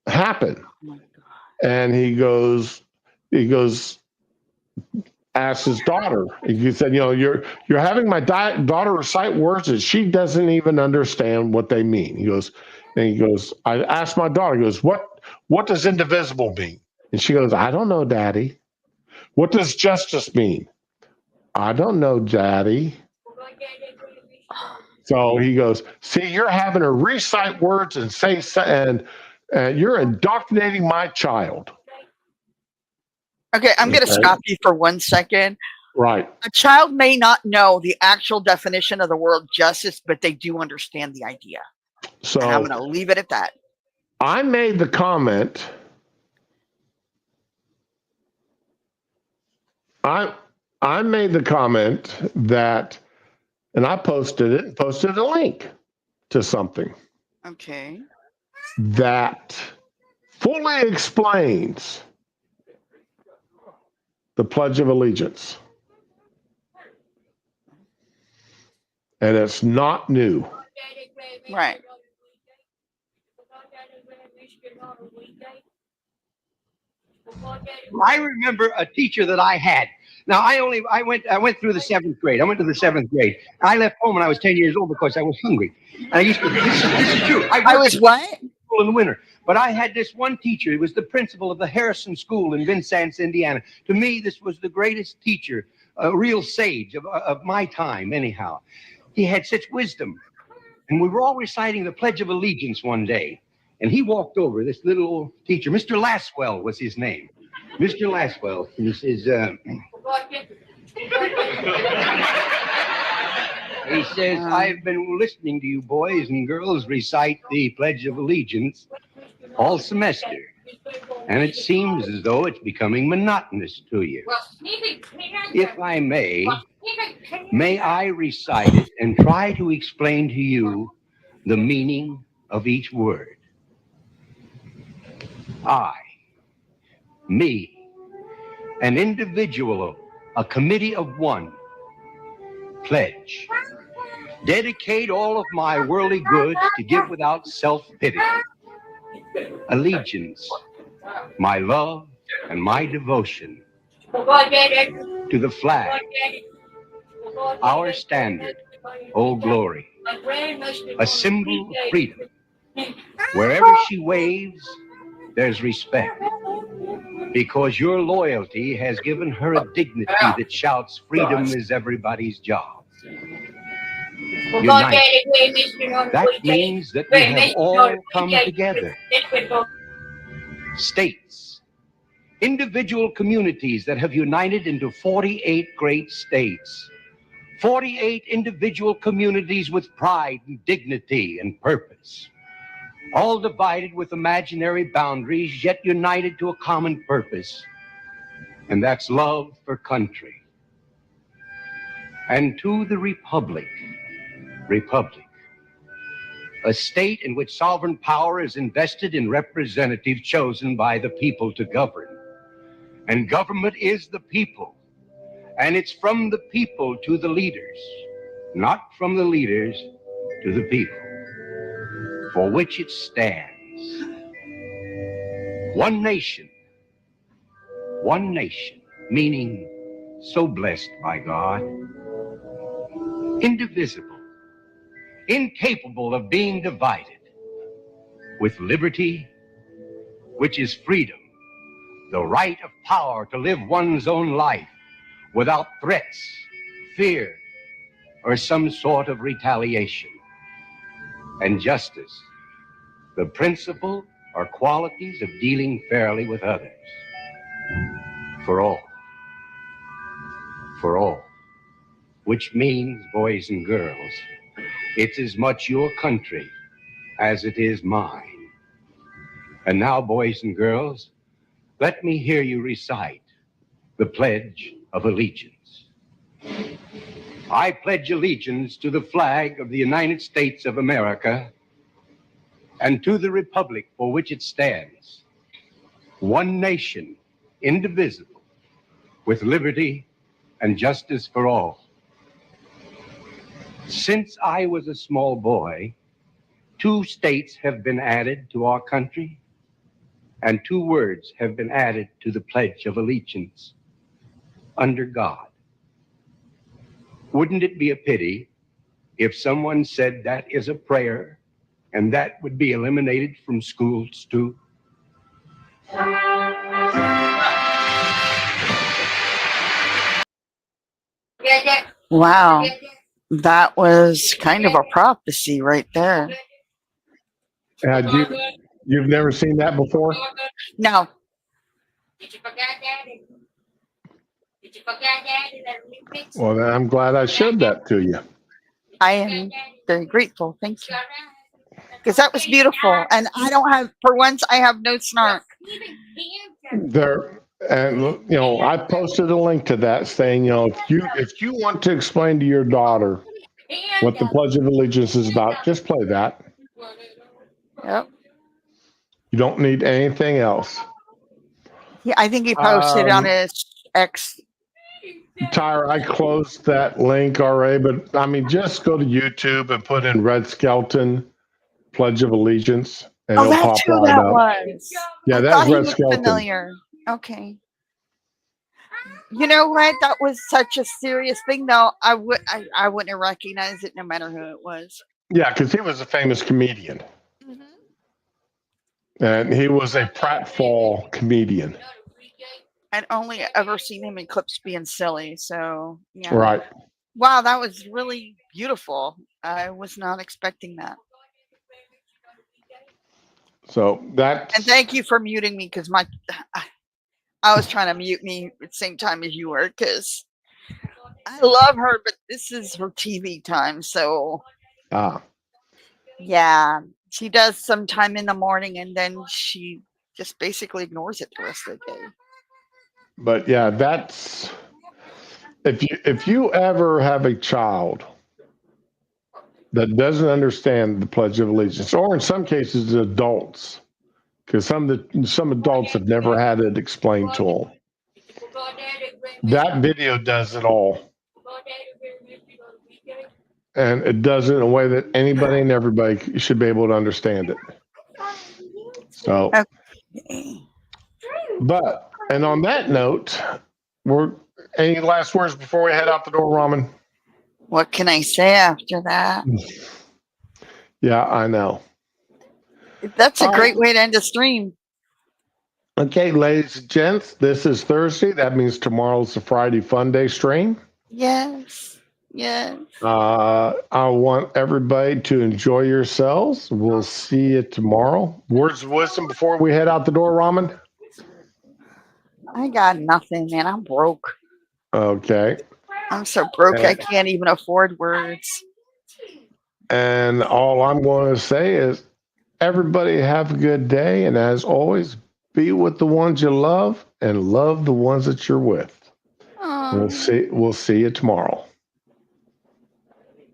[SPEAKER 1] happen.
[SPEAKER 5] Oh my God.
[SPEAKER 1] And he goes, asked his daughter. He said, you're having my daughter recite words that she doesn't even understand what they mean. He goes, I asked my daughter, he goes, what does indivisible mean? And she goes, I don't know, Daddy. What does justice mean? I don't know, Daddy. So he goes, see, you're having her recite words and say, and you're indoctrinating my child.
[SPEAKER 5] Okay, I'm going to stop you for 1 second.
[SPEAKER 1] Right.
[SPEAKER 5] A child may not know the actual definition of the word justice, but they do understand the idea.
[SPEAKER 1] So
[SPEAKER 5] And I'm going to leave it at that.
[SPEAKER 1] I made the comment. I made the comment that, and I posted a link to something
[SPEAKER 5] Okay.
[SPEAKER 1] that fully explains the Pledge of Allegiance. And it's not new.
[SPEAKER 5] Right.
[SPEAKER 7] I remember a teacher that I had. Now I went through the 7th grade. I went to the 7th grade. I left home when I was 10 years old because I was hungry. And I used to. This is true.
[SPEAKER 5] I was what?
[SPEAKER 7] School in the winter. But I had this one teacher. He was the principal of the Harrison School in Vincennes, Indiana. To me, this was the greatest teacher, a real sage of my time. Anyhow, he had such wisdom, and we were all reciting the Pledge of Allegiance one day. And he walked over, this little old teacher, Mr. Laswell was his name. Mr. Laswell, he says, I've been listening to you boys and girls recite the Pledge of Allegiance all semester. And it seems as though it's becoming monotonous to you. If I may I recite it and try to explain to you the meaning of each word? I, me, an individual, a committee of one, pledge, dedicate all of my worldly goods to give without self-pity, allegiance, my love and my devotion to the flag, our standard, Old Glory, a symbol of freedom. Wherever she waves, there's respect, because your loyalty has given her a dignity that shouts, freedom is everybody's job. Unite. That means that we have all come together. States, individual communities that have united into 48 great states. 48 individual communities with pride and dignity and purpose. All divided with imaginary boundaries, yet united to a common purpose. And that's love for country. And to the republic, a state in which sovereign power is invested in representatives chosen by the people to govern. And government is the people. And it's from the people to the leaders, not from the leaders to the people, for which it stands. One nation, meaning so blessed by God, indivisible, incapable of being divided, with liberty, which is freedom, the right of power to live one's own life without threats, fear, or some sort of retaliation. And justice, the principle or qualities of dealing fairly with others. For all, which means, boys and girls, it's as much your country as it is mine. And now, boys and girls, let me hear you recite the Pledge of Allegiance. I pledge allegiance to the flag of the United States of America and to the republic for which it stands, one nation, indivisible, with liberty and justice for all. Since I was a small boy, 2 states have been added to our country, and 2 words have been added to the Pledge of Allegiance: under God. Wouldn't it be a pity if someone said that is a prayer and that would be eliminated from schools too?
[SPEAKER 5] Wow. That was kind of a prophecy right there.
[SPEAKER 1] You've never seen that before?
[SPEAKER 5] No.
[SPEAKER 1] Well, then I'm glad I showed that to you.
[SPEAKER 5] I am very grateful. Thank you. Because that was beautiful. And I don't have, for once, I have no snark.
[SPEAKER 1] There, and I posted a link to that saying, if you want to explain to your daughter what the Pledge of Allegiance is about, just play that.
[SPEAKER 5] Yep.
[SPEAKER 1] You don't need anything else.
[SPEAKER 5] Yeah, I think he posted on his X.
[SPEAKER 1] Tyra, I closed that link already, but I mean, just go to YouTube and put in Red Skelton Pledge of Allegiance, and
[SPEAKER 5] Oh,
[SPEAKER 1] it'll
[SPEAKER 5] that's
[SPEAKER 1] pop
[SPEAKER 5] who
[SPEAKER 1] right
[SPEAKER 5] that
[SPEAKER 1] up.
[SPEAKER 5] was.
[SPEAKER 1] Yeah,
[SPEAKER 5] I
[SPEAKER 1] that's
[SPEAKER 5] thought he
[SPEAKER 1] Red
[SPEAKER 5] looked
[SPEAKER 1] Skelton.
[SPEAKER 5] familiar. Okay. You know what? That was such a serious thing, though. I wouldn't have recognized it no matter who it was.
[SPEAKER 1] Yeah, because he was a famous comedian, and he was a pratfall comedian.
[SPEAKER 5] I'd only ever seen him in clips being silly. So, yeah.
[SPEAKER 1] Right.
[SPEAKER 5] Wow, that was really beautiful. I was not expecting that.
[SPEAKER 1] So that's.
[SPEAKER 5] And thank you for muting me because I was trying to mute me at the same time as you were because I love her, but this is her TV time. So, yeah, she does sometime in the morning and then she just basically ignores it the rest of the day.
[SPEAKER 1] But yeah, that's if you ever have a child that doesn't understand the Pledge of Allegiance, or in some cases adults, because some adults have never had it explained to them. That video does it all, and it does it in a way that anybody and everybody should be able to understand it. So, and on that note, any last words before we head out the door, Ramen?
[SPEAKER 5] What can I say after that?
[SPEAKER 1] Yeah, I know.
[SPEAKER 5] That's a great way to end a stream.
[SPEAKER 1] Okay, ladies and gents, this is Thursday. That means tomorrow's the Friday Fun Day stream.
[SPEAKER 5] Yes. Yes.
[SPEAKER 1] I want everybody to enjoy yourselves. We'll see you tomorrow. Words of wisdom before we head out the door, Ramen?
[SPEAKER 5] I got nothing, man. I'm broke.
[SPEAKER 1] Okay.
[SPEAKER 5] I'm so broke I can't even afford words.
[SPEAKER 1] And all I'm going to say is everybody have a good day. And as always, be with the ones you love and love the ones that you're with. We'll see you tomorrow.